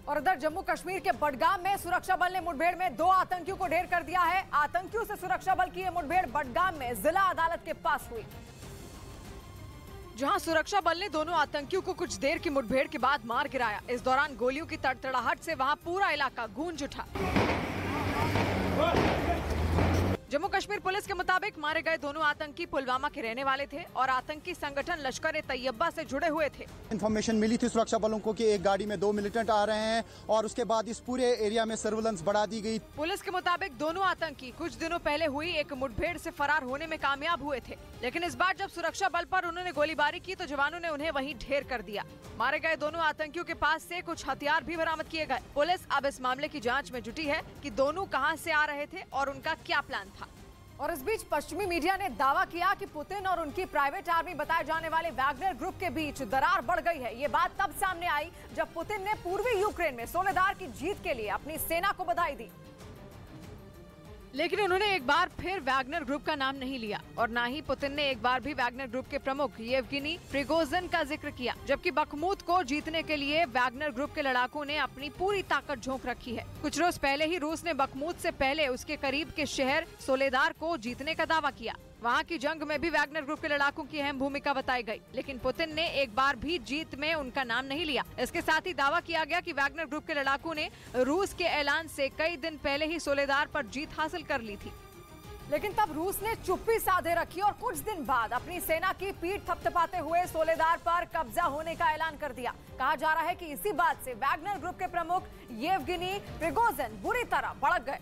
और इधर जम्मू कश्मीर के बडगाम में सुरक्षा बल ने मुठभेड़ में 2 आतंकियों को ढेर कर दिया है। आतंकियों से सुरक्षा बल की ये मुठभेड़ बडगाम में जिला अदालत के पास हुई, जहां सुरक्षा बल ने दोनों आतंकियों को कुछ देर की मुठभेड़ के बाद मार गिराया। इस दौरान गोलियों की तड़तड़ाहट से वहां पूरा इलाका गूंज उठा। जम्मू कश्मीर पुलिस के मुताबिक मारे गए दोनों आतंकी पुलवामा के रहने वाले थे और आतंकी संगठन लश्कर-ए-तैयबा से जुड़े हुए थे। इन्फॉर्मेशन मिली थी सुरक्षा बलों को कि एक गाड़ी में 2 मिलिटेंट आ रहे हैं और उसके बाद इस पूरे एरिया में सर्विलेंस बढ़ा दी गई। पुलिस के मुताबिक दोनों आतंकी कुछ दिनों पहले हुई एक मुठभेड़ से फरार होने में कामयाब हुए थे, लेकिन इस बार जब सुरक्षा बल पर उन्होंने गोलीबारी की तो जवानों ने उन्हें वहीं ढेर कर दिया। मारे गए दोनों आतंकियों के पास से कुछ हथियार भी बरामद किए गए। पुलिस अब इस मामले की जाँच में जुटी है कि दोनों कहाँ से आ रहे थे और उनका क्या प्लान था। और इस बीच पश्चिमी मीडिया ने दावा किया कि पुतिन और उनकी प्राइवेट आर्मी बताए जाने वाले वैगनर ग्रुप के बीच दरार बढ़ गई है। ये बात तब सामने आई जब पुतिन ने पूर्वी यूक्रेन में सोलेदार की जीत के लिए अपनी सेना को बधाई दी, लेकिन उन्होंने एक बार फिर वैगनर ग्रुप का नाम नहीं लिया और ना ही पुतिन ने एक बार भी वैगनर ग्रुप के प्रमुख येवगेनी प्रिगोजिन का जिक्र किया। जबकि बखमूत को जीतने के लिए वैगनर ग्रुप के लड़ाकों ने अपनी पूरी ताकत झोंक रखी है। कुछ रोज पहले ही रूस ने बखमूत से पहले उसके करीब के शहर सोलेदार को जीतने का दावा किया। वहां की जंग में भी वैगनर ग्रुप के लड़ाकों की अहम भूमिका बताई गई, लेकिन पुतिन ने एक बार भी जीत में उनका नाम नहीं लिया। इसके साथ ही दावा किया गया कि वैगनर ग्रुप के लड़ाकों ने रूस के ऐलान से कई दिन पहले ही सोलेदार पर जीत हासिल कर ली थी, लेकिन तब रूस ने चुप्पी साधे रखी और कुछ दिन बाद अपनी सेना की पीठ थपथपाते हुए सोलेदार पर कब्जा होने का ऐलान कर दिया। कहा जा रहा है कि इसी बात से वैगनर ग्रुप के प्रमुख येवगेनी प्रिगोजिन बुरी तरह भड़क गए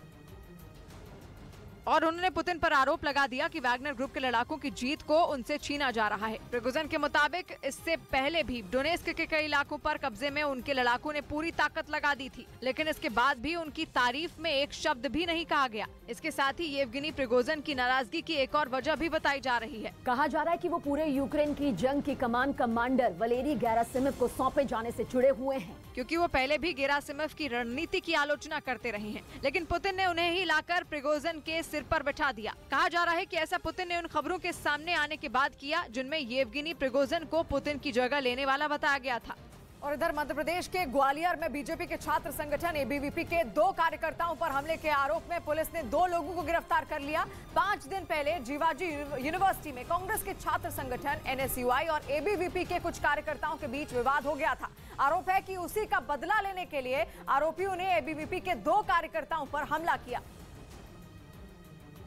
और उन्होंने पुतिन पर आरोप लगा दिया कि वैगनर ग्रुप के लड़ाकों की जीत को उनसे छीना जा रहा है। प्रिगोजिन के मुताबिक इससे पहले भी डोनेस्क के कई इलाकों पर कब्जे में उनके लड़ाकों ने पूरी ताकत लगा दी थी, लेकिन इसके बाद भी उनकी तारीफ में एक शब्द भी नहीं कहा गया। इसके साथ ही येवगेनी प्रिगोजिन की नाराजगी की एक और वजह भी बताई जा रही है। कहा जा रहा है कि वो पूरे यूक्रेन की जंग की कमान कमांडर वलेरी गेरासिमोव को सौंपे जाने से जुड़े हुए हैं, क्योंकि वो पहले भी गेरासिमोव की रणनीति की आलोचना करते रहे हैं, लेकिन पुतिन ने उन्हें ही लाकर प्रिगोजिन के सिर पर बैठा दिया। कहा जा रहा है कि ऐसा पुतिन ने उन खबरों के सामने आने के बाद किया जिनमें येवगेनी प्रिगोजिन को पुतिन की जगह लेने वाला बताया गया था। और इधर मध्य प्रदेश के ग्वालियर में बीजेपी के छात्र संगठन एबीवीपी के 2 कार्यकर्ताओं पर हमले के आरोप में पुलिस ने 2 लोगों को गिरफ्तार कर लिया। 5 दिन पहले जीवाजी यूनिवर्सिटी में कांग्रेस के छात्र संगठन एनएसयूआई और एबीवीपी के कुछ कार्यकर्ताओं के बीच विवाद हो गया था। आरोप है कि उसी का बदला लेने के लिए आरोपियों ने एबीवीपी के 2 कार्यकर्ताओं पर हमला किया,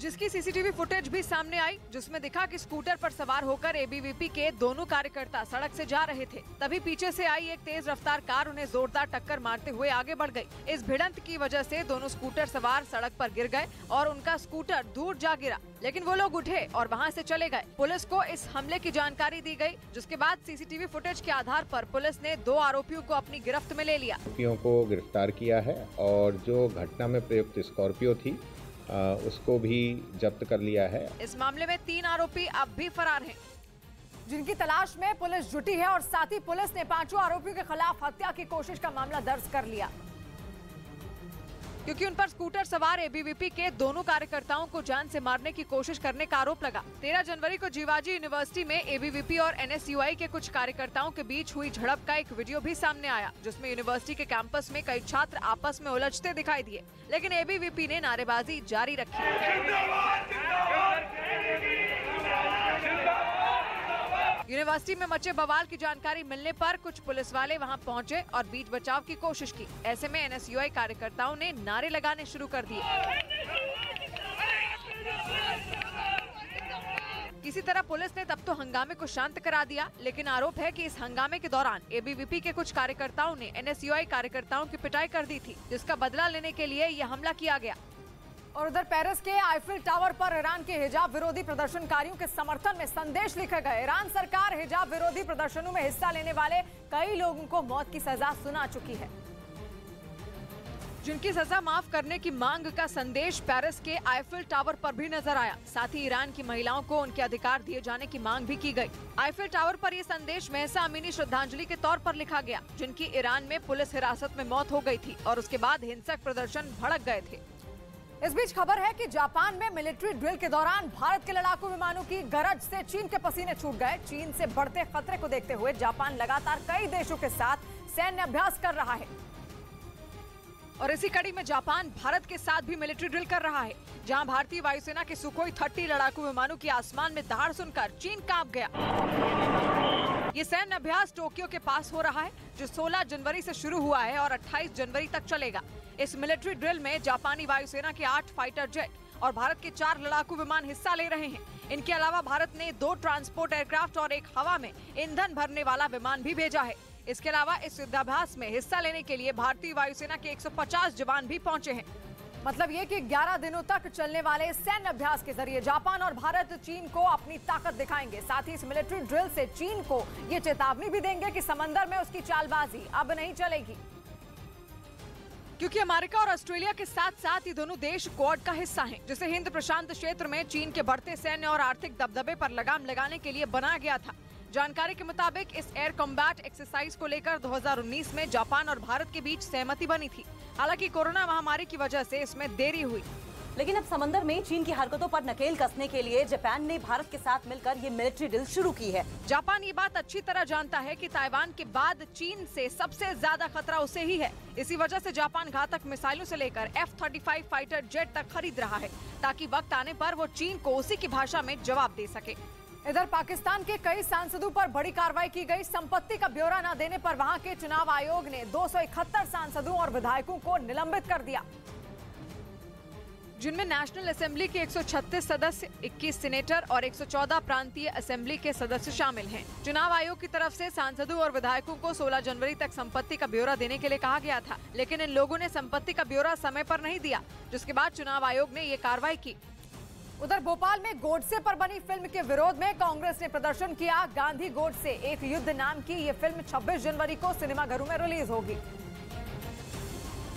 जिसकी सीसीटीवी फुटेज भी सामने आई, जिसमें दिखा कि स्कूटर पर सवार होकर एबीवीपी के दोनों कार्यकर्ता सड़क से जा रहे थे। तभी पीछे से आई एक तेज रफ्तार कार उन्हें जोरदार टक्कर मारते हुए आगे बढ़ गई। इस भिड़ंत की वजह से दोनों स्कूटर सवार सड़क पर गिर गए और उनका स्कूटर दूर जा गिरा, लेकिन वो लोग उठे और वहां से चले गए। पुलिस को इस हमले की जानकारी दी गई, जिसके बाद सीसीटीवी फुटेज के आधार पर पुलिस ने 2 आरोपियों को अपनी गिरफ्त में ले लिया। आरोपियों को गिरफ्तार किया है और जो घटना में प्रयुक्त स्कॉर्पियो थी उसको भी जब्त कर लिया है। इस मामले में 3 आरोपी अब भी फरार हैं, जिनकी तलाश में पुलिस जुटी है और साथ ही पुलिस ने 5 आरोपियों के खिलाफ हत्या की कोशिश का मामला दर्ज कर लिया, क्योंकि उन पर स्कूटर सवार एबीवीपी के दोनों कार्यकर्ताओं को जान से मारने की कोशिश करने का आरोप लगा। 13 जनवरी को जीवाजी यूनिवर्सिटी में एबीवीपी और एनएसयूआई के कुछ कार्यकर्ताओं के बीच हुई झड़प का एक वीडियो भी सामने आया, जिसमें यूनिवर्सिटी के कैंपस में कई छात्र आपस में उलझते दिखाई दिए, लेकिन एबीवीपी ने नारेबाजी जारी रखी। यूनिवर्सिटी में मचे बवाल की जानकारी मिलने पर कुछ पुलिस वाले वहां पहुंचे और बीच बचाव की कोशिश की। ऐसे में एनएसयूआई कार्यकर्ताओं ने नारे लगाने शुरू कर दिए। किसी तरह पुलिस ने तब तो हंगामे को शांत करा दिया, लेकिन आरोप है कि इस हंगामे के दौरान एबीवीपी के कुछ कार्यकर्ताओं ने एनएसयूआई कार्यकर्ताओं की पिटाई कर दी थी, जिसका बदला लेने के लिए यह हमला किया गया। और उधर पेरिस के आईफिल टावर पर ईरान के हिजाब विरोधी प्रदर्शनकारियों के समर्थन में संदेश लिखे गए। ईरान सरकार हिजाब विरोधी प्रदर्शनों में हिस्सा लेने वाले कई लोगों को मौत की सजा सुना चुकी है, जिनकी सजा माफ करने की मांग का संदेश पेरिस के आईफिल टावर पर भी नजर आया। साथ ही ईरान की महिलाओं को उनके अधिकार दिए जाने की मांग भी की गई। आईफिल टावर पर यह संदेश महसा अमीनी श्रद्धांजलि के तौर पर लिखा गया, जिनकी ईरान में पुलिस हिरासत में मौत हो गई थी और उसके बाद हिंसक प्रदर्शन भड़क गए थे। इस बीच खबर है कि जापान में मिलिट्री ड्रिल के दौरान भारत के लड़ाकू विमानों की गरज से चीन के पसीने छूट गए। चीन से बढ़ते खतरे को देखते हुए जापान लगातार कई देशों के साथ सैन्य अभ्यास कर रहा है और इसी कड़ी में जापान भारत के साथ भी मिलिट्री ड्रिल कर रहा है, जहां भारतीय वायुसेना के सुखोई 30 लड़ाकू विमानों की आसमान में दहाड़ सुनकर चीन कांप गया। ये सैन्य अभ्यास टोक्यो के पास हो रहा है, जो 16 जनवरी से शुरू हुआ है और 28 जनवरी तक चलेगा। इस मिलिट्री ड्रिल में जापानी वायुसेना के 8 फाइटर जेट और भारत के 4 लड़ाकू विमान हिस्सा ले रहे हैं। इनके अलावा भारत ने 2 ट्रांसपोर्ट एयरक्राफ्ट और एक हवा में ईंधन भरने वाला विमान भी भेजा है। इसके अलावा इस युद्धाभ्यास में हिस्सा लेने के लिए भारतीय वायुसेना के 150 जवान भी पहुंचे हैं। मतलब ये कि 11 दिनों तक चलने वाले इस सैन्य अभ्यास के जरिए जापान और भारत चीन को अपनी ताकत दिखाएंगे। साथ ही इस मिलिट्री ड्रिल से चीन को ये चेतावनी भी देंगे कि समंदर में उसकी चालबाजी अब नहीं चलेगी, क्योंकि अमेरिका और ऑस्ट्रेलिया के साथ साथ ये दोनों देश क्वाड का हिस्सा हैं, जिसे हिंद प्रशांत क्षेत्र में चीन के बढ़ते सैन्य और आर्थिक दबदबे पर लगाम लगाने के लिए बनाया गया था। जानकारी के मुताबिक इस एयर कॉम्बैट एक्सरसाइज को लेकर 2019 में जापान और भारत के बीच सहमति बनी थी। हालांकि कोरोना महामारी की वजह से इसमें देरी हुई, लेकिन अब समंदर में चीन की हरकतों पर नकेल कसने के लिए जापान ने भारत के साथ मिलकर ये मिलिट्री ड्रिल शुरू की है। जापान ये बात अच्छी तरह जानता है कि ताइवान के बाद चीन से सबसे ज्यादा खतरा उसे ही है। इसी वजह से जापान घातक मिसाइलों से लेकर F-35 फाइटर जेट तक खरीद रहा है, ताकि वक्त आने पर वो चीन को उसी की भाषा में जवाब दे सके। इधर पाकिस्तान के कई सांसदों पर बड़ी कार्रवाई की गई। संपत्ति का ब्यौरा न देने पर वहां के चुनाव आयोग ने 271 सांसदों और विधायकों को निलंबित कर दिया, जिनमें नेशनल असेंबली के 136 सदस्य, 21 सीनेटर और 114 प्रांतीय असेंबली के सदस्य शामिल हैं। चुनाव आयोग की तरफ से सांसदों और विधायकों को 16 जनवरी तक संपत्ति का ब्यौरा देने के लिए कहा गया था, लेकिन इन लोगों ने संपत्ति का ब्यौरा समय पर नहीं दिया, जिसके बाद चुनाव आयोग ने ये कार्रवाई की। उधर भोपाल में गोडसे पर बनी फिल्म के विरोध में कांग्रेस ने प्रदर्शन किया। गांधी गोडसे एक युद्ध नाम की ये फिल्म 26 जनवरी को सिनेमाघरों में रिलीज होगी,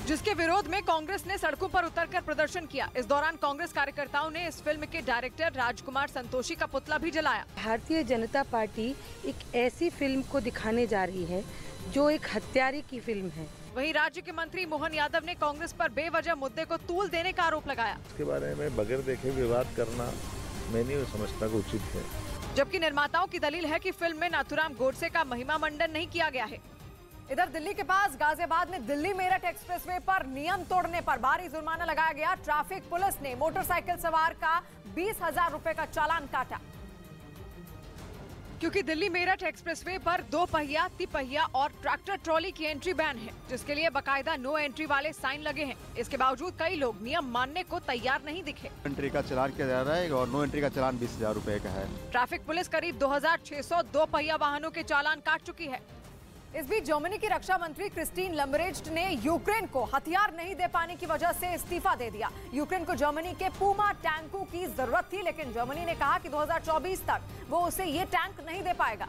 जिसके विरोध में कांग्रेस ने सड़कों पर उतरकर प्रदर्शन किया। इस दौरान कांग्रेस कार्यकर्ताओं ने इस फिल्म के डायरेक्टर राजकुमार संतोषी का पुतला भी जलाया। भारतीय जनता पार्टी एक ऐसी फिल्म को दिखाने जा रही है जो एक हत्यारे की फिल्म है। वहीं राज्य के मंत्री मोहन यादव ने कांग्रेस पर बेवजह मुद्दे को तूल देने का आरोप लगाया। इसके बारे में बगैर देखे विवाद करना मैं नहीं समझता कि उचित है। जबकि निर्माताओं की दलील है कि फिल्म में नाथूराम गोडसे का महिमा मंडन नहीं किया गया है। इधर दिल्ली के पास गाजियाबाद में दिल्ली मेरठ एक्सप्रेसवे पर नियम तोड़ने पर भारी जुर्माना लगाया गया। ट्रैफिक पुलिस ने मोटरसाइकिल सवार का 20,000 रुपए का चालान काटा, क्योंकि दिल्ली मेरठ एक्सप्रेसवे पर 2 पहिया, तिपहिया और ट्रैक्टर ट्रॉली की एंट्री बैन है, जिसके लिए बाकायदा नो एंट्री वाले साइन लगे हैं। इसके बावजूद कई लोग नियम मानने को तैयार नहीं दिखे। एंट्री का चालान किया जा रहा है और नो एंट्री का चालान 20,000 रुपए का है। ट्रैफिक पुलिस करीब 2,600 2 पहिया वाहनों के चालान काट चुकी है। इस बीच जर्मनी की रक्षा मंत्री क्रिस्टीन लम्बरेज्ट ने यूक्रेन को हथियार नहीं दे पाने की वजह से इस्तीफा दे दिया। यूक्रेन को जर्मनी के पूमा टैंकों की जरूरत थी, लेकिन जर्मनी ने कहा कि 2024 तक वो उसे ये टैंक नहीं दे पाएगा,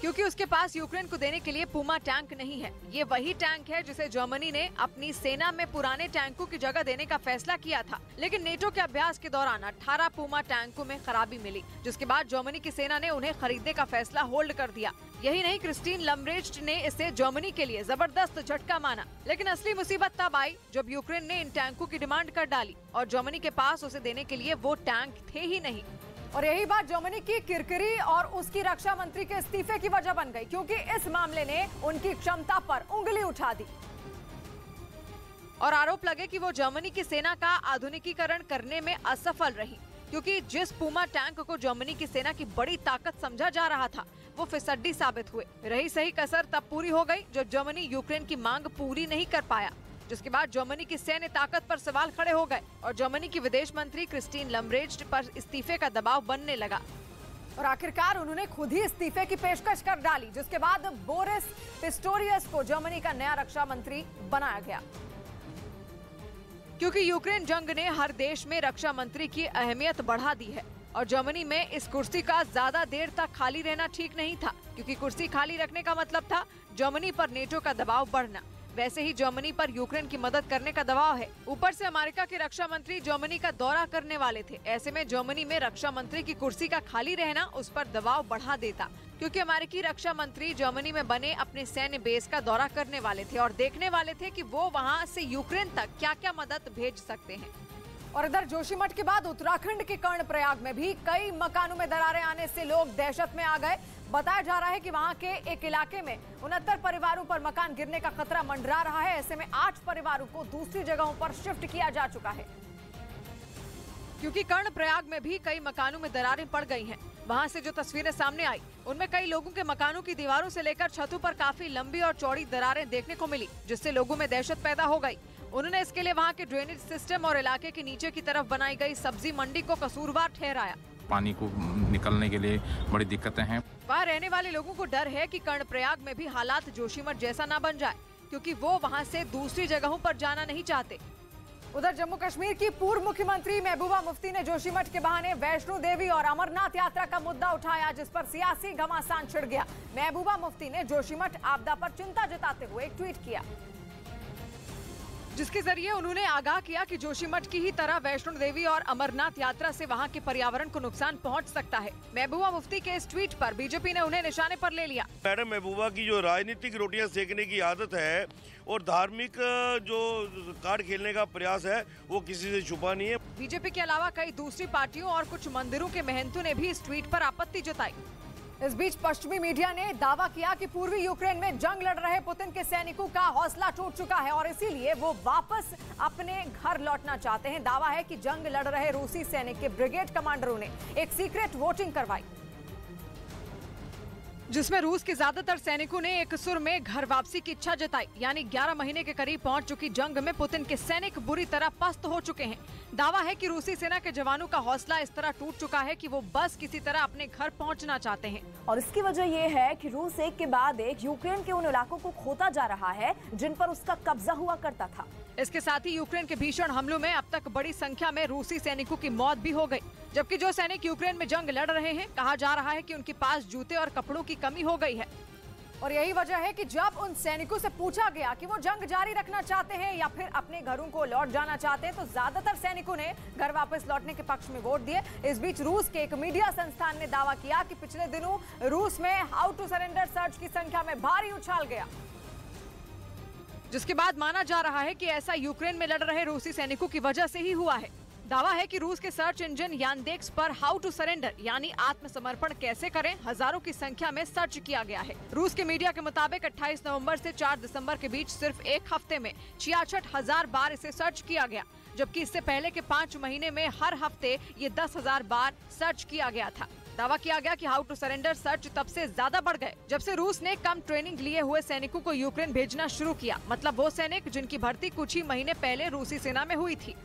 क्योंकि उसके पास यूक्रेन को देने के लिए पूमा टैंक नहीं है। ये वही टैंक है जिसे जर्मनी ने अपनी सेना में पुराने टैंकों की जगह देने का फैसला किया था, लेकिन नेटो के अभ्यास के दौरान 18 पूमा टैंकों में खराबी मिली, जिसके बाद जर्मनी की सेना ने उन्हें खरीदने का फैसला होल्ड कर दिया। यही नहीं, क्रिस्टीन लम्बरेज्ट ने इसे जर्मनी के लिए जबरदस्त झटका माना। लेकिन असली मुसीबत तब आई जब यूक्रेन ने इन टैंकों की डिमांड कर डाली और जर्मनी के पास उसे देने के लिए वो टैंक थे ही नहीं। और यही बात जर्मनी की किरकिरी और उसकी रक्षा मंत्री के इस्तीफे की वजह बन गई, क्योंकि इस मामले ने उनकी क्षमता पर उंगली उठा दी और आरोप लगे कि वो जर्मनी की सेना का आधुनिकीकरण करने में असफल रही, क्योंकि जिस पूमा टैंक को जर्मनी की सेना की बड़ी ताकत समझा जा रहा था वो फिसड्डी साबित हुए। रही सही कसर तब पूरी हो गई जब जर्मनी यूक्रेन की मांग पूरी नहीं कर पाया, जिसके बाद जर्मनी की सैन्य ताकत पर सवाल खड़े हो गए और जर्मनी की विदेश मंत्री क्रिस्टीन लम्बरेज्ट पर इस्तीफे का दबाव बनने लगा और आखिरकार उन्होंने खुद ही इस्तीफे की पेशकश कर डाली, जिसके बाद बोरिस पिस्टोरियस को जर्मनी का नया रक्षा मंत्री बनाया गया। क्योंकि यूक्रेन जंग ने हर देश में रक्षा मंत्री की अहमियत बढ़ा दी है और जर्मनी में इस कुर्सी का ज्यादा देर तक खाली रहना ठीक नहीं था, क्योंकि कुर्सी खाली रखने का मतलब था जर्मनी पर नेटो का दबाव बढ़ना। वैसे ही जर्मनी पर यूक्रेन की मदद करने का दबाव है। ऊपर से अमेरिका के रक्षा मंत्री जर्मनी का दौरा करने वाले थे। ऐसे में जर्मनी में रक्षा मंत्री की कुर्सी का खाली रहना उस पर दबाव बढ़ा देता, क्योंकि अमेरिकी रक्षा मंत्री जर्मनी में बने अपने सैन्य बेस का दौरा करने वाले थे और देखने वाले थे कि वो वहां से यूक्रेन तक क्या क्या मदद भेज सकते हैं। और इधर जोशीमठ के बाद उत्तराखंड के कर्णप्रयाग में भी कई मकानों में दरारें आने से लोग दहशत में आ गए। बताया जा रहा है कि वहां के एक इलाके में 69 परिवारों पर मकान गिरने का खतरा मंडरा रहा है। ऐसे में 8 परिवारों को दूसरी जगहों पर शिफ्ट किया जा चुका है, क्योंकि कर्णप्रयाग में भी कई मकानों में दरारें पड़ गई हैं। वहां से जो तस्वीरें सामने आई उनमें कई लोगों के मकानों की दीवारों से लेकर छतों पर काफी लंबी और चौड़ी दरारें देखने को मिली, जिससे लोगों में दहशत पैदा हो गई। उन्होंने इसके लिए वहां के ड्रेनेज सिस्टम और इलाके के नीचे की तरफ बनाई गई सब्जी मंडी को कसूरवार ठहराया। पानी को निकलने के लिए बड़ी दिक्कतें हैं। वहाँ रहने वाले लोगों को डर है कि कर्णप्रयाग में भी हालात जोशीमठ जैसा ना बन जाए, क्योंकि वो वहाँ से दूसरी जगहों पर जाना नहीं चाहते। उधर जम्मू कश्मीर की पूर्व मुख्यमंत्री महबूबा मुफ्ती ने जोशीमठ के बहाने वैष्णो देवी और अमरनाथ यात्रा का मुद्दा उठाया, जिस पर सियासी घमासान छिड़ गया। महबूबा मुफ्ती ने जोशीमठ आपदा पर चिंता जताते हुए एक ट्वीट किया, जिसके जरिए उन्होंने आगाह किया कि जोशीमठ की ही तरह वैष्णो देवी और अमरनाथ यात्रा से वहां के पर्यावरण को नुकसान पहुंच सकता है। महबूबा मुफ्ती के इस ट्वीट पर बीजेपी ने उन्हें निशाने पर ले लिया। मैडम महबूबा की जो राजनीतिक रोटियां सेकने की आदत है और धार्मिक जो कार्ड खेलने का प्रयास है वो किसी से छुपा नहीं है। बीजेपी के अलावा कई दूसरी पार्टियों और कुछ मंदिरों के महंतों ने भी इस ट्वीट पर आपत्ति जताई। इस बीच पश्चिमी मीडिया ने दावा किया कि पूर्वी यूक्रेन में जंग लड़ रहे पुतिन के सैनिकों का हौसला टूट चुका है और इसीलिए वो वापस अपने घर लौटना चाहते हैं। दावा है कि जंग लड़ रहे रूसी सैनिक के ब्रिगेड कमांडरों ने एक सीक्रेट वोटिंग करवाई, जिसमें रूस के ज्यादातर सैनिकों ने एक सुर में घर वापसी की इच्छा जताई। यानी 11 महीने के करीब पहुंच चुकी जंग में पुतिन के सैनिक बुरी तरह पस्त हो चुके हैं। दावा है कि रूसी सेना के जवानों का हौसला इस तरह टूट चुका है कि वो बस किसी तरह अपने घर पहुंचना चाहते हैं। और इसकी वजह ये है कि रूस एक के बाद एक यूक्रेन के उन इलाकों को खोता जा रहा है जिन पर उसका कब्जा हुआ करता था। इसके साथ ही यूक्रेन के भीषण हमलों में अब तक बड़ी संख्या में रूसी सैनिकों की मौत भी हो गई, जबकि जो सैनिक यूक्रेन में जंग लड़ रहे हैं कहा जा रहा है कि उनके पास जूते और कपड़ों की कमी हो गई है। और यही वजह है कि जब उन सैनिकों से पूछा गया कि वो जंग जारी रखना चाहते हैं या फिर अपने घरों को लौट जाना चाहते हैं, तो ज्यादातर सैनिकों ने घर वापस लौटने के पक्ष में वोट दिए। इस बीच रूस के एक मीडिया संस्थान ने दावा किया कि पिछले दिनों रूस में हाउ टू सरेंडर सर्च की संख्या में भारी उछाल गया, जिसके बाद माना जा रहा है कि ऐसा यूक्रेन में लड़ रहे रूसी सैनिकों की वजह से ही हुआ है। दावा है कि रूस के सर्च इंजन यानडेक्स पर हाउ टू सरेंडर यानी आत्मसमर्पण कैसे करें हजारों की संख्या में सर्च किया गया है। रूस के मीडिया के मुताबिक 28 नवंबर से 4 दिसंबर के बीच सिर्फ एक हफ्ते में 66,000 बार इसे सर्च किया गया, जबकि इससे पहले के 5 महीने में हर हफ्ते ये 10,000 बार सर्च किया गया था। दावा किया गया कि हाउ टू सरेंडर सर्च तब से ज्यादा बढ़ गए जब से रूस ने कम ट्रेनिंग लिए हुए सैनिकों को यूक्रेन भेजना शुरू किया, मतलब वो सैनिक जिनकी भर्ती कुछ ही महीने पहले रूसी सेना में हुई थी।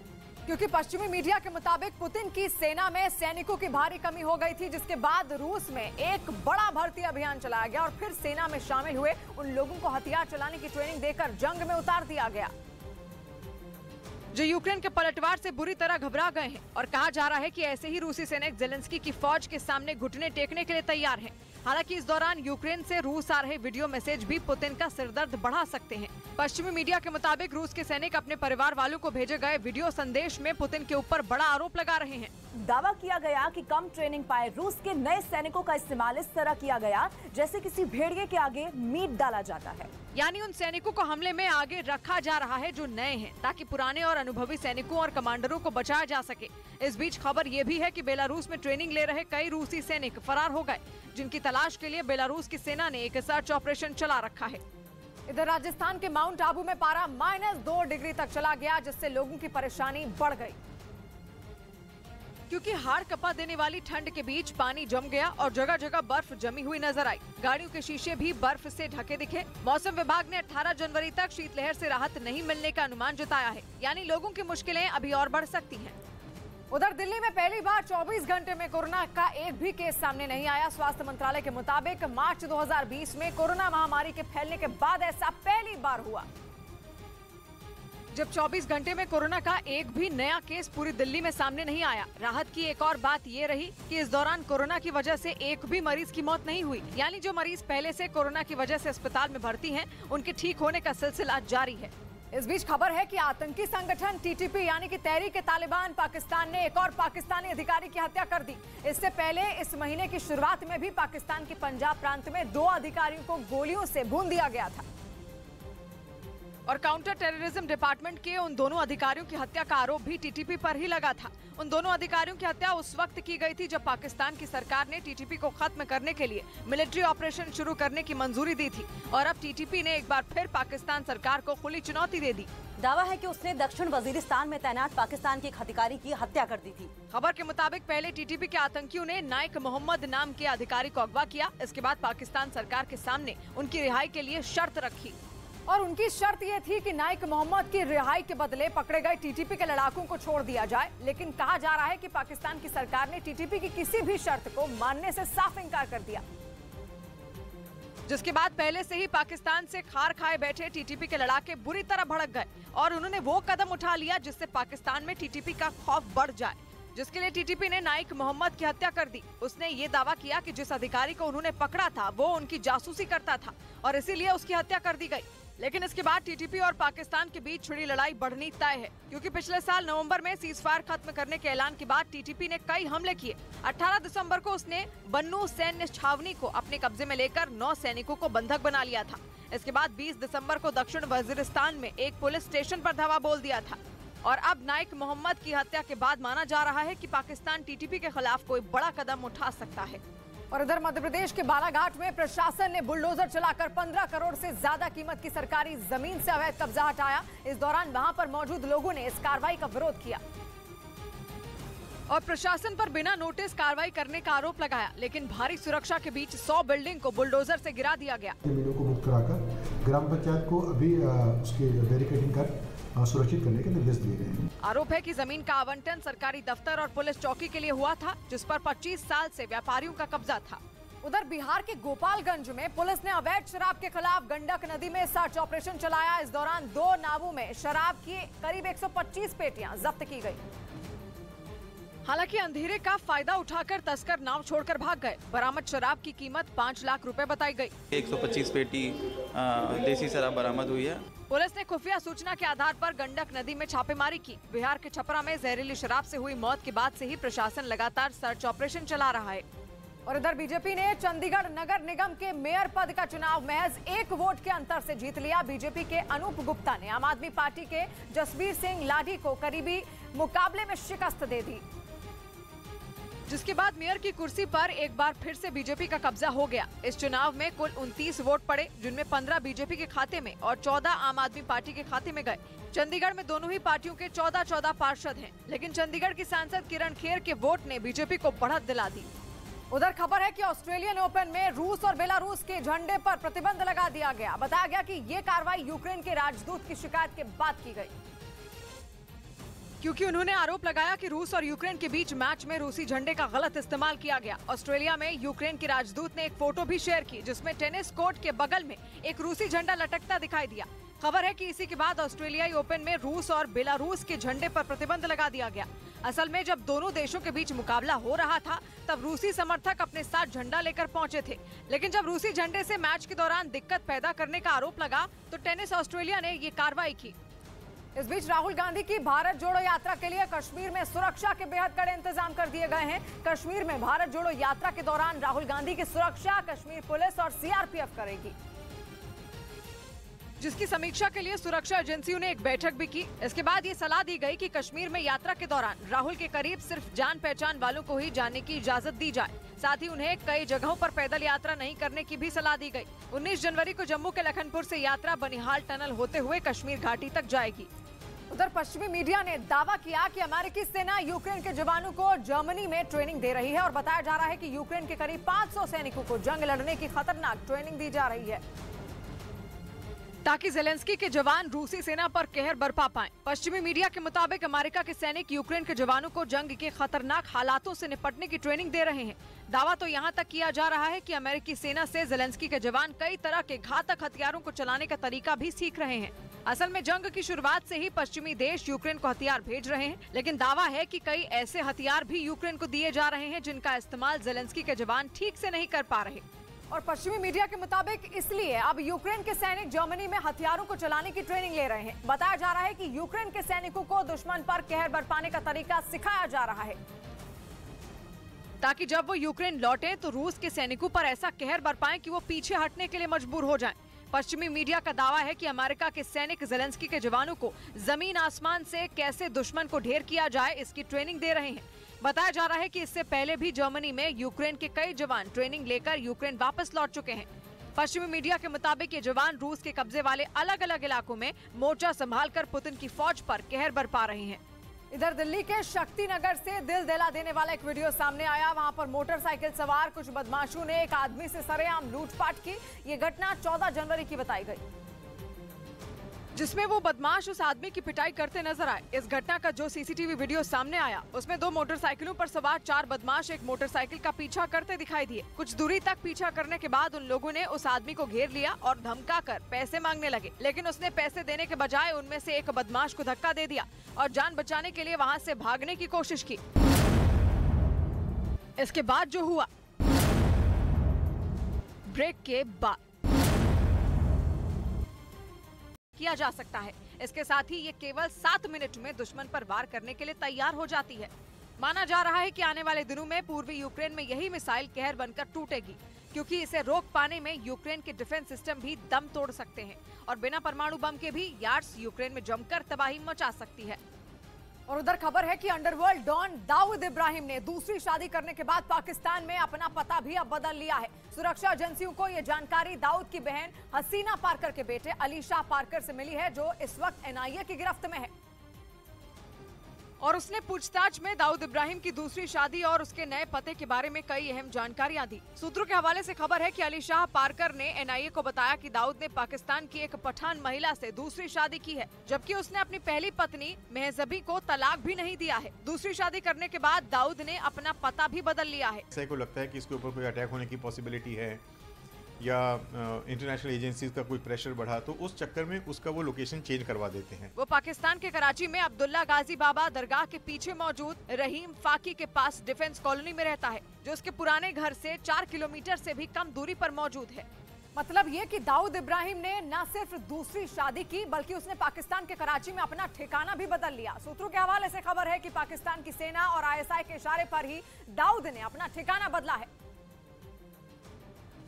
क्योंकि पश्चिमी मीडिया के मुताबिक पुतिन की सेना में सैनिकों की भारी कमी हो गई थी, जिसके बाद रूस में एक बड़ा भर्ती अभियान चलाया गया और फिर सेना में शामिल हुए उन लोगों को हथियार चलाने की ट्रेनिंग देकर जंग में उतार दिया गया, जो यूक्रेन के पलटवार से बुरी तरह घबरा गए हैं। और कहा जा रहा है कि ऐसे ही रूसी सैनिक जेलेंस्की की फौज के सामने घुटने टेकने के लिए तैयार हैं। हालांकि इस दौरान यूक्रेन से रूस आ रहे वीडियो मैसेज भी पुतिन का सिरदर्द बढ़ा सकते हैं। पश्चिमी मीडिया के मुताबिक रूस के सैनिक अपने परिवार वालों को भेजे गए वीडियो संदेश में पुतिन के ऊपर बड़ा आरोप लगा रहे हैं। दावा किया गया कि कम ट्रेनिंग पाए रूस के नए सैनिकों का इस्तेमाल इस तरह किया गया जैसे किसी भेड़िए के आगे मीट डाला जाता है, यानी उन सैनिकों को हमले में आगे रखा जा रहा है जो नए हैं, ताकि पुराने और अनुभवी सैनिकों और कमांडरों को बचाया जा सके। इस बीच खबर ये भी है कि बेलारूस में ट्रेनिंग ले रहे कई रूसी सैनिक फरार हो गए, जिनकी तलाश के लिए बेलारूस की सेना ने एक सर्च ऑपरेशन चला रखा है। इधर राजस्थान के माउंट आबू में पारा -2 डिग्री तक चला गया, जिससे लोगों की परेशानी बढ़ गई। क्योंकि हाड़ कपा देने वाली ठंड के बीच पानी जम गया और जगह जगह बर्फ जमी हुई नजर आई। गाड़ियों के शीशे भी बर्फ से ढके दिखे। मौसम विभाग ने 18 जनवरी तक शीतलहर से राहत नहीं मिलने का अनुमान जताया है, यानी लोगों की मुश्किलें अभी और बढ़ सकती हैं। उधर दिल्ली में पहली बार 24 घंटे में कोरोना का एक भी केस सामने नहीं आया। स्वास्थ्य मंत्रालय के मुताबिक मार्च 2020 में कोरोना महामारी के फैलने के बाद ऐसा पहली बार हुआ, जब 24 घंटे में कोरोना का एक भी नया केस पूरी दिल्ली में सामने नहीं आया। राहत की एक और बात ये रही कि इस दौरान कोरोना की वजह से एक भी मरीज की मौत नहीं हुई, यानी जो मरीज पहले से कोरोना की वजह से अस्पताल में भर्ती हैं, उनके ठीक होने का सिलसिला जारी है। इस बीच खबर है कि आतंकी संगठन टीटीपी यानी कि तहरीक तालिबान पाकिस्तान ने एक और पाकिस्तानी अधिकारी की हत्या कर दी। इससे पहले इस महीने की शुरुआत में भी पाकिस्तान के पंजाब प्रांत में 2 अधिकारियों को गोलियों से भून दिया गया था और काउंटर टेररिज्म डिपार्टमेंट के उन दोनों अधिकारियों की हत्या का आरोप भी टीटीपी पर ही लगा था। उन दोनों अधिकारियों की हत्या उस वक्त की गई थी जब पाकिस्तान की सरकार ने टीटीपी को खत्म करने के लिए मिलिट्री ऑपरेशन शुरू करने की मंजूरी दी थी और अब टीटीपी ने एक बार फिर पाकिस्तान सरकार को खुली चुनौती दे दी। दावा है कि उसने दक्षिण वजीरिस्तान में तैनात पाकिस्तान के एक अधिकारी की हत्या कर दी थी। खबर के मुताबिक पहले टीटीपी के आतंकियों ने नाइक मोहम्मद नाम के अधिकारी को अगवा किया। इसके बाद पाकिस्तान सरकार के सामने उनकी रिहाई के लिए शर्त रखी और उनकी शर्त ये थी कि नाइक मोहम्मद की रिहाई के बदले पकड़े गए टीटीपी के लड़ाकों को छोड़ दिया जाए। लेकिन कहा जा रहा है कि पाकिस्तान की सरकार ने टीटीपी की किसी भी शर्त को मानने से साफ इनकार कर दिया, जिसके बाद पहले से ही पाकिस्तान से खार खाए बैठे टीटीपी के लड़ाके बुरी तरह भड़क गए और उन्होंने वो कदम उठा लिया जिससे पाकिस्तान में टीटीपी का खौफ बढ़ जाए, जिसके लिए टीटीपी ने नाइक मोहम्मद की हत्या कर दी। उसने ये दावा किया कि जिस अधिकारी को उन्होंने पकड़ा था वो उनकी जासूसी करता था और इसीलिए उसकी हत्या कर दी गई। लेकिन इसके बाद टीटीपी और पाकिस्तान के बीच छिड़ी लड़ाई बढ़नी तय है, क्योंकि पिछले साल नवंबर में सीजफायर खत्म करने के ऐलान के बाद टीटीपी ने कई हमले किए। 18 दिसंबर को उसने बन्नू सैन्य छावनी को अपने कब्जे में लेकर 9 सैनिकों को बंधक बना लिया था। इसके बाद 20 दिसंबर को दक्षिण वजीरिस्तान में एक पुलिस स्टेशन पर धावा बोल दिया था और अब नाइक मोहम्मद की हत्या के बाद माना जा रहा है कि पाकिस्तान टीटीपी के खिलाफ कोई बड़ा कदम उठा सकता है। और इधर मध्य प्रदेश के बालाघाट में प्रशासन ने बुलडोजर चलाकर 15 करोड़ से ज्यादा कीमत की सरकारी जमीन से अवैध कब्जा हटाया। इस दौरान वहां पर मौजूद लोगों ने इस कार्रवाई का विरोध किया और प्रशासन पर बिना नोटिस कार्रवाई करने का आरोप लगाया। लेकिन भारी सुरक्षा के बीच 100 बिल्डिंग को बुलडोजर से गिरा दिया गया। जमीनों को मुक्त कराकर ग्राम पंचायत को अभी उसकी बैरिकेडिंग कर सुरक्षित करने के निर्देश दिए गए हैं। आरोप है कि जमीन का आवंटन सरकारी दफ्तर और पुलिस चौकी के लिए हुआ था, जिस पर 25 साल से व्यापारियों का कब्जा था। उधर बिहार के गोपालगंज में पुलिस ने अवैध शराब के खिलाफ गंडक नदी में सर्च ऑपरेशन चलाया। इस दौरान 2 नावों में शराब की करीब 125 पेटियां जब्त की गई। हालांकि अंधेरे का फायदा उठाकर तस्कर नाव छोड़कर भाग गए। बरामद शराब की कीमत 5 लाख रुपए बताई गई। 125 पेटी देसी शराब बरामद हुई है। पुलिस ने खुफिया सूचना के आधार पर गंडक नदी में छापेमारी की। बिहार के छपरा में जहरीली शराब से हुई मौत के बाद से ही प्रशासन लगातार सर्च ऑपरेशन चला रहा है। और इधर बीजेपी ने चंडीगढ़ नगर निगम के मेयर पद का चुनाव महज 1 वोट के अंतर से जीत लिया। बीजेपी के अनूप गुप्ता ने आम आदमी पार्टी के जसबीर सिंह लाठी को करीबी मुकाबले में शिकस्त दे दी, जिसके बाद मेयर की कुर्सी पर एक बार फिर से बीजेपी का कब्जा हो गया। इस चुनाव में कुल 29 वोट पड़े, जिनमें 15 बीजेपी के खाते में और 14 आम आदमी पार्टी के खाते में गए। चंडीगढ़ में दोनों ही पार्टियों के 14 पार्षद हैं, लेकिन चंडीगढ़ की सांसद किरण खेर के वोट ने बीजेपी को बढ़त दिला दी। उधर खबर है कि ऑस्ट्रेलियन ओपन में रूस और बेलारूस के झंडे पर प्रतिबंध लगा दिया गया। बताया गया कि ये कार्रवाई यूक्रेन के राजदूत की शिकायत के बाद की गई, क्योंकि उन्होंने आरोप लगाया कि रूस और यूक्रेन के बीच मैच में रूसी झंडे का गलत इस्तेमाल किया गया। ऑस्ट्रेलिया में यूक्रेन के राजदूत ने एक फोटो भी शेयर की, जिसमें टेनिस कोर्ट के बगल में एक रूसी झंडा लटकता दिखाई दिया। खबर है कि इसी के बाद ऑस्ट्रेलियाई ओपन में रूस और बेलारूस के झंडे पर प्रतिबंध लगा दिया गया। असल में जब दोनों देशों के बीच मुकाबला हो रहा था, तब रूसी समर्थक अपने साथ झंडा लेकर पहुंचे थे, लेकिन जब रूसी झंडे से मैच के दौरान दिक्कत पैदा करने का आरोप लगा, तो टेनिस ऑस्ट्रेलिया ने ये कार्रवाई की। इस बीच राहुल गांधी की भारत जोड़ो यात्रा के लिए कश्मीर में सुरक्षा के बेहद कड़े इंतजाम कर दिए गए हैं। कश्मीर में भारत जोड़ो यात्रा के दौरान राहुल गांधी की सुरक्षा कश्मीर पुलिस और सीआरपीएफ करेगी, जिसकी समीक्षा के लिए सुरक्षा एजेंसियों ने एक बैठक भी की। इसके बाद ये सलाह दी गई कि कश्मीर में यात्रा के दौरान राहुल के करीब सिर्फ जान पहचान वालों को ही जाने की इजाजत दी जाए। साथ ही उन्हें कई जगहों पर पैदल यात्रा नहीं करने की भी सलाह दी गई। 19 जनवरी को जम्मू के लखनपुर से यात्रा बनिहाल टनल होते हुए कश्मीर घाटी तक जाएगी। उधर पश्चिमी मीडिया ने दावा किया कि अमेरिकी सेना यूक्रेन के जवानों को जर्मनी में ट्रेनिंग दे रही है और बताया जा रहा है कि यूक्रेन के करीब 500 सैनिकों को जंग लड़ने की खतरनाक ट्रेनिंग दी जा रही है, ताकि जेलेंस्की के जवान रूसी सेना पर कहर बरपा पाएं। पश्चिमी मीडिया के मुताबिक अमेरिका के सैनिक यूक्रेन के जवानों को जंग के खतरनाक हालातों से निपटने की ट्रेनिंग दे रहे हैं। दावा तो यहाँ तक किया जा रहा है कि अमेरिकी सेना से जेलेंस्की के जवान कई तरह के घातक हथियारों को चलाने का तरीका भी सीख रहे हैं। असल में जंग की शुरुआत से ही पश्चिमी देश यूक्रेन को हथियार भेज रहे हैं, लेकिन दावा है कि कई ऐसे हथियार भी यूक्रेन को दिए जा रहे हैं जिनका इस्तेमाल जेलेंस्की के जवान ठीक से नहीं कर पा रहे। और पश्चिमी मीडिया के मुताबिक इसलिए अब यूक्रेन के सैनिक जर्मनी में हथियारों को चलाने की ट्रेनिंग ले रहे हैं। बताया जा रहा है कि यूक्रेन के सैनिकों को दुश्मन पर कहर बरपाने का तरीका सिखाया जा रहा है, ताकि जब वो यूक्रेन लौटे तो रूस के सैनिकों पर ऐसा कहर बरपाएं कि वो पीछे हटने के लिए मजबूर हो जाएं। पश्चिमी मीडिया का दावा है कि अमेरिका के सैनिक जेलेंस्की के जवानों को जमीन आसमान से कैसे दुश्मन को ढेर किया जाए इसकी ट्रेनिंग दे रहे हैं। बताया जा रहा है कि इससे पहले भी जर्मनी में यूक्रेन के कई जवान ट्रेनिंग लेकर यूक्रेन वापस लौट चुके हैं। पश्चिमी मीडिया के मुताबिक ये जवान रूस के कब्जे वाले अलग अलग इलाकों में मोर्चा संभालकर पुतिन की फौज पर कहर बरपा रहे हैं। इधर दिल्ली के शक्ति नगर से दिल दहला देने वाला एक वीडियो सामने आया। वहां पर मोटरसाइकिल सवार कुछ बदमाशों ने एक आदमी से सरेआम लूटपाट की। ये घटना 14 जनवरी की बताई गई, जिसमें वो बदमाश उस आदमी की पिटाई करते नजर आए। इस घटना का जो सीसीटीवी वीडियो सामने आया, उसमें 2 मोटरसाइकिलों पर सवार 4 बदमाश एक मोटरसाइकिल का पीछा करते दिखाई दिए। कुछ दूरी तक पीछा करने के बाद उन लोगों ने उस आदमी को घेर लिया और धमकाकर पैसे मांगने लगे, लेकिन उसने पैसे देने के बजाय उनमें से एक बदमाश को धक्का दे दिया और जान बचाने के लिए वहाँ से भागने की कोशिश की। इसके बाद जो हुआ, ब्रेक के बाद किया जा सकता है। इसके साथ ही ये केवल 7 मिनट में दुश्मन पर वार करने के लिए तैयार हो जाती है। माना जा रहा है कि आने वाले दिनों में पूर्वी यूक्रेन में यही मिसाइल कहर बनकर टूटेगी, क्योंकि इसे रोक पाने में यूक्रेन के डिफेंस सिस्टम भी दम तोड़ सकते हैं और बिना परमाणु बम के भी यार्ड्स यूक्रेन में जमकर तबाही मचा सकती है। और उधर खबर है कि अंडरवर्ल्ड डॉन दाऊद इब्राहिम ने दूसरी शादी करने के बाद पाकिस्तान में अपना पता भी अब बदल लिया है। सुरक्षा एजेंसियों को यह जानकारी दाऊद की बहन हसीना पार्कर के बेटे अली शाह पार्कर से मिली है, जो इस वक्त एनआईए की गिरफ्त में है। और उसने पूछताछ में दाऊद इब्राहिम की दूसरी शादी और उसके नए पते के बारे में कई अहम जानकारियां दी। सूत्रों के हवाले से खबर है कि अली शाह पार्कर ने एनआईए को बताया कि दाऊद ने पाकिस्तान की एक पठान महिला से दूसरी शादी की है, जबकि उसने अपनी पहली पत्नी मेहजबी को तलाक भी नहीं दिया है। दूसरी शादी करने के बाद दाऊद ने अपना पता भी बदल लिया है। ऐसा को लगता है कि इसके ऊपर कोई अटैक होने की पॉसिबिलिटी है या इंटरनेशनल एजेंसीज का कोई प्रेशर बढ़ा, तो उस चक्कर में उसका वो लोकेशन चेंज करवा देते हैं। वो पाकिस्तान के कराची में अब्दुल्ला गाजी बाबा दरगाह के पीछे मौजूद रहीम फाकी के पास डिफेंस कॉलोनी में रहता है, जो उसके पुराने घर से 4 किलोमीटर से भी कम दूरी पर मौजूद है। मतलब ये कि दाऊद इब्राहिम ने न सिर्फ दूसरी शादी की, बल्कि उसने पाकिस्तान के कराची में अपना ठिकाना भी बदल लिया। सूत्रों के हवाले से खबर है कि पाकिस्तान की सेना और आईएसआई के इशारे पर ही दाऊद ने अपना ठिकाना बदला है।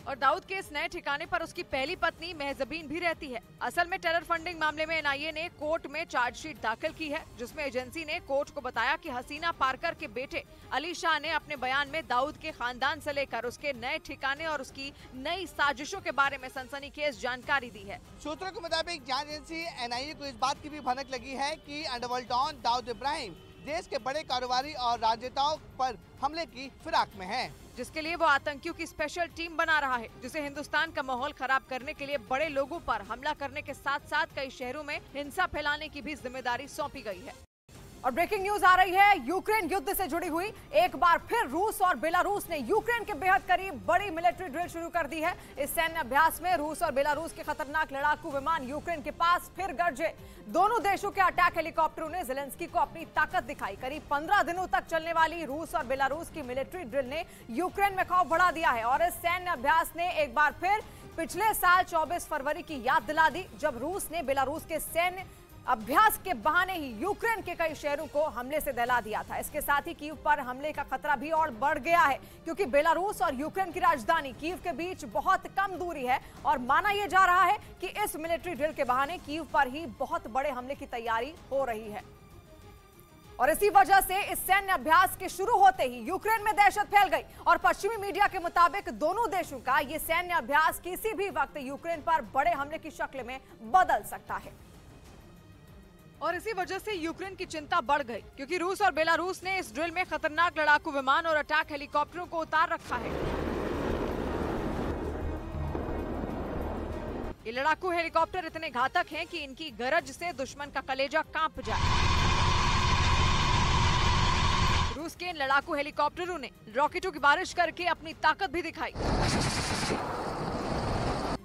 और दाऊद के इस नए ठिकाने पर उसकी पहली पत्नी महजबीन भी रहती है। असल में टेरर फंडिंग मामले में एनआईए ने कोर्ट में चार्जशीट दाखिल की है, जिसमें एजेंसी ने कोर्ट को बताया कि हसीना पारकर के बेटे अली शाह ने अपने बयान में दाऊद के खानदान से लेकर उसके नए ठिकाने और उसकी नई साजिशों के बारे में सनसनीखेज जानकारी दी है। सूत्रों के मुताबिक जांच एजेंसी एनआईए को इस बात की भी भनक लगी है कि अंडरवर्ल्ड डॉन दाऊद इब्राहिम देश के बड़े कारोबारी और राजनेताओं पर हमले की फिराक में है, जिसके लिए वो आतंकियों की स्पेशल टीम बना रहा है, जिसे हिंदुस्तान का माहौल खराब करने के लिए बड़े लोगों पर हमला करने के साथ साथ कई शहरों में हिंसा फैलाने की भी जिम्मेदारी सौंपी गई है। और ब्रेकिंग न्यूज आ रही है यूक्रेन युद्ध से जुड़ी हुई। एक बार फिर रूस और बेलारूस ने यूक्रेन के बेहद करीब बड़ी मिलिट्री ड्रिल शुरू कर दी है। इस सैन्य अभ्यास में रूस और बेलारूस के खतरनाक लड़ाकू विमान यूक्रेन के पास फिर गरजे। दोनों देशों के अटैक हेलीकॉप्टरों ने ज़ेलेंस्की को अपनी ताकत दिखाई। करीब 15 दिनों तक चलने वाली रूस और बेलारूस की मिलिट्री ड्रिल ने यूक्रेन में खौफ बढ़ा दिया है और इस सैन्य अभ्यास ने एक बार फिर पिछले साल 24 फरवरी की याद दिला दी, जब रूस ने बेलारूस के सैन्य अभ्यास के बहाने ही यूक्रेन के कई शहरों को हमले से दहला दिया था। इसके साथ ही कीव पर हमले का खतरा भी और बढ़ गया है, क्योंकि बेलारूस और यूक्रेन की राजधानी कीव के बीच बहुत कम दूरी है और माना यह जा रहा है कि इस मिलिट्री ड्रिल के बहाने कीव पर ही बहुत बड़े हमले की तैयारी हो रही है। और इसी वजह से इस सैन्य अभ्यास के शुरू होते ही यूक्रेन में दहशत फैल गई और पश्चिमी मीडिया के मुताबिक दोनों देशों का ये सैन्य अभ्यास किसी भी वक्त यूक्रेन पर बड़े हमले की शक्ल में बदल सकता है। और इसी वजह से यूक्रेन की चिंता बढ़ गई, क्योंकि रूस और बेलारूस ने इस ड्रिल में खतरनाक लड़ाकू विमान और अटैक हेलीकॉप्टरों को उतार रखा है। ये लड़ाकू हेलीकॉप्टर इतने घातक हैं कि इनकी गरज से दुश्मन का कलेजा कांप जाए। रूस के इन लड़ाकू हेलीकॉप्टरों ने रॉकेटों की बारिश करके अपनी ताकत भी दिखाई।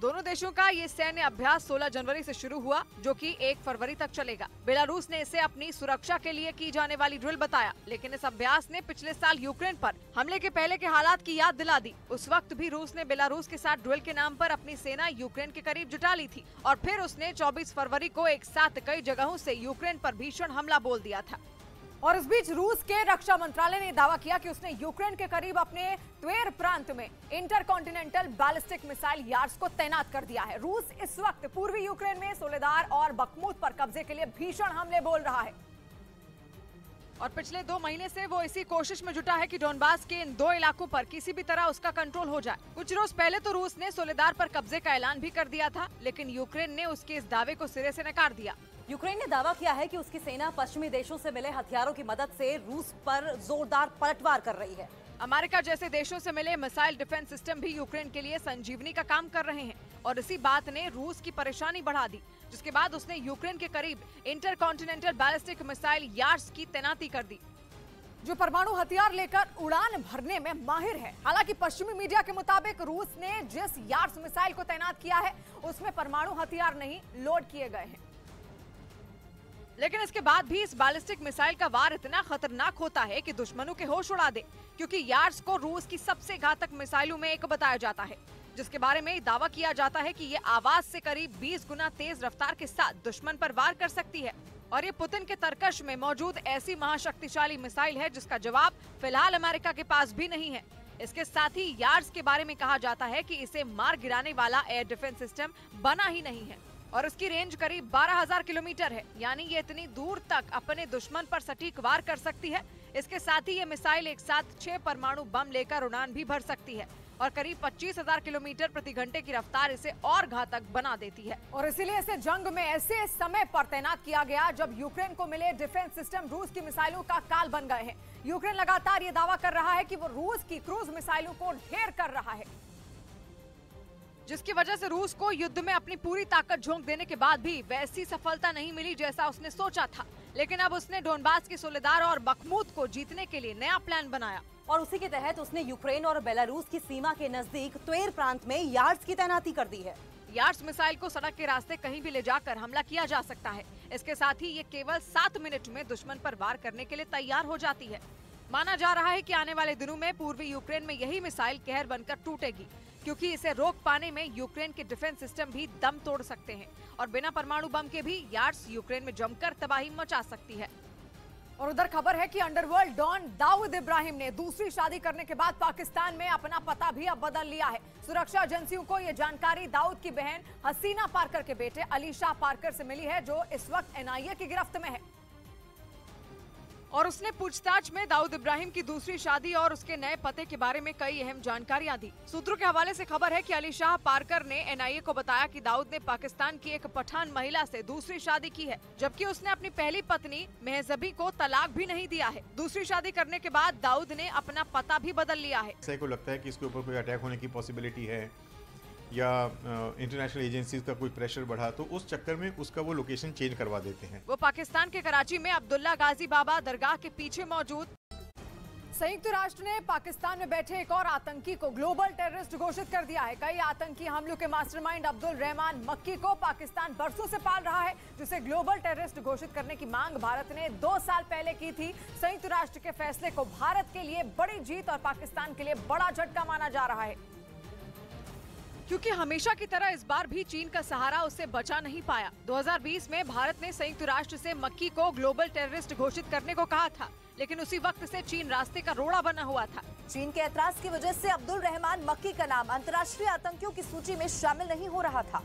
दोनों देशों का ये सैन्य अभ्यास 16 जनवरी से शुरू हुआ, जो कि 1 फरवरी तक चलेगा। बेलारूस ने इसे अपनी सुरक्षा के लिए की जाने वाली ड्रिल बताया, लेकिन इस अभ्यास ने पिछले साल यूक्रेन पर हमले के पहले के हालात की याद दिला दी। उस वक्त भी रूस ने बेलारूस के साथ ड्रिल के नाम पर अपनी सेना यूक्रेन के करीब जुटा ली थी और फिर उसने 24 फरवरी को एक साथ कई जगहों से यूक्रेन पर भीषण हमला बोल दिया था। और इस बीच रूस के रक्षा मंत्रालय ने दावा किया कि उसने यूक्रेन के करीब अपने त्वेर प्रांत में इंटरकॉन्टिनेंटल बैलिस्टिक मिसाइल यार्ड्स को तैनात कर दिया है। रूस इस वक्त पूर्वी यूक्रेन में सोलेदार और बखमूत पर कब्जे के लिए भीषण हमले बोल रहा है और पिछले 2 महीने से वो इसी कोशिश में जुटा है कि डोनबास के इन 2 इलाकों पर किसी भी तरह उसका कंट्रोल हो जाए। कुछ रोज पहले तो रूस ने सोलेदार पर कब्जे का ऐलान भी कर दिया था, लेकिन यूक्रेन ने उसके इस दावे को सिरे से नकार दिया। यूक्रेन ने दावा किया है कि उसकी सेना पश्चिमी देशों से मिले हथियारों की मदद से रूस पर जोरदार पलटवार कर रही है। अमेरिका जैसे देशों से मिले मिसाइल डिफेंस सिस्टम भी यूक्रेन के लिए संजीवनी का काम कर रहे हैं और इसी बात ने रूस की परेशानी बढ़ा दी, जिसके बाद उसने यूक्रेन के करीब इंटरकॉन्टिनेंटल बैलिस्टिक मिसाइल यार्ड्स की तैनाती कर दी, जो परमाणु हथियार लेकर उड़ान भरने में माहिर है। हालांकि पश्चिमी मीडिया के मुताबिक रूस ने जिस यार्ड्स मिसाइल को तैनात किया है उसमें परमाणु हथियार नहीं लोड किए गए हैं, लेकिन इसके बाद भी इस बैलिस्टिक मिसाइल का वार इतना खतरनाक होता है कि दुश्मनों के होश उड़ा दे, क्योंकि यार्ड्स को रूस की सबसे घातक मिसाइलों में एक बताया जाता है, जिसके बारे में दावा किया जाता है कि ये आवाज से करीब 20 गुना तेज रफ्तार के साथ दुश्मन पर वार कर सकती है और ये पुतिन के तरकश में मौजूद ऐसी महाशक्तिशाली मिसाइल है जिसका जवाब फिलहाल अमेरिका के पास भी नहीं है। इसके साथ ही यार्ड्स के बारे में कहा जाता है कि इसे मार गिराने वाला एयर डिफेंस सिस्टम बना ही नहीं है और इसकी रेंज करीब 12,000 किलोमीटर है, यानी ये इतनी दूर तक अपने दुश्मन पर सटीक वार कर सकती है। इसके साथ ही ये मिसाइल एक साथ 6 परमाणु बम लेकर उड़ान भी भर सकती है और करीब 25,000 किलोमीटर प्रति घंटे की रफ्तार इसे और घातक बना देती है और इसीलिए इसे जंग में ऐसे समय पर तैनात किया गया जब यूक्रेन को मिले डिफेंस सिस्टम रूस की मिसाइलों का काल बन गए हैं। यूक्रेन लगातार ये दावा कर रहा है कि वो रूस की क्रूज मिसाइलों को ढेर कर रहा है, जिसकी वजह से रूस को युद्ध में अपनी पूरी ताकत झोंक देने के बाद भी वैसी सफलता नहीं मिली जैसा उसने सोचा था। लेकिन अब उसने डोनबास की सोलेदार और बखमूत को जीतने के लिए नया प्लान बनाया और उसी के तहत उसने यूक्रेन और बेलारूस की सीमा के नजदीक त्वेर प्रांत में यार्ड्स की तैनाती कर दी है। यार्ड्स मिसाइल को सड़क के रास्ते कहीं भी ले जाकर हमला किया जा सकता है। इसके साथ ही ये केवल 7 मिनट में दुश्मन पर वार करने के लिए तैयार हो जाती है। माना जा रहा है कि आने वाले दिनों में पूर्वी यूक्रेन में यही मिसाइल कहर बनकर टूटेगी, क्योंकि इसे रोक पाने में यूक्रेन के डिफेंस सिस्टम भी दम तोड़ सकते हैं और बिना परमाणु बम के भी यार्ड्स यूक्रेन में जमकर तबाही मचा सकती है। और उधर खबर है कि अंडरवर्ल्ड डॉन दाऊद इब्राहिम ने दूसरी शादी करने के बाद पाकिस्तान में अपना पता भी अब बदल लिया है। सुरक्षा एजेंसियों को यह जानकारी दाऊद की बहन हसीना पार्कर के बेटे अली शाह पार्कर से मिली है, जो इस वक्त एनआईए की गिरफ्त में है। और उसने पूछताछ में दाऊद इब्राहिम की दूसरी शादी और उसके नए पते के बारे में कई अहम जानकारियां दी। सूत्रों के हवाले से खबर है कि अली शाह पार्कर ने एनआईए को बताया कि दाऊद ने पाकिस्तान की एक पठान महिला से दूसरी शादी की है, जबकि उसने अपनी पहली पत्नी मेहजबी को तलाक भी नहीं दिया है। दूसरी शादी करने के बाद दाऊद ने अपना पता भी बदल लिया है। किसी को लगता है कि इसके ऊपर कोई अटैक होने की पॉसिबिलिटी है या इंटरनेशनल एजेंसीज का कोई प्रेशर बढ़ा, तो उस चक्कर में उसका वो लोकेशन चेंज करवा देते हैं। वो पाकिस्तान के कराची में अब्दुल्ला गाजी बाबा दरगाह के पीछे मौजूद। संयुक्त राष्ट्र ने पाकिस्तान में बैठे एक और आतंकी को ग्लोबल टेररिस्ट घोषित कर दिया है। कई आतंकी हमलों के मास्टरमाइंड अब्दुल रहमान मक्की को पाकिस्तान बरसों से पाल रहा है, जिसे ग्लोबल टेररिस्ट घोषित करने की मांग भारत ने 2 साल पहले की थी। संयुक्त राष्ट्र के फैसले को भारत के लिए बड़ी जीत और पाकिस्तान के लिए बड़ा झटका माना जा रहा है, क्योंकि हमेशा की तरह इस बार भी चीन का सहारा उससे बचा नहीं पाया। 2020 में भारत ने संयुक्त राष्ट्र से मक्की को ग्लोबल टेररिस्ट घोषित करने को कहा था, लेकिन उसी वक्त से चीन रास्ते का रोड़ा बना हुआ था। चीन के ऐतराज की वजह से अब्दुल रहमान मक्की का नाम अंतर्राष्ट्रीय आतंकियों की सूची में शामिल नहीं हो रहा था।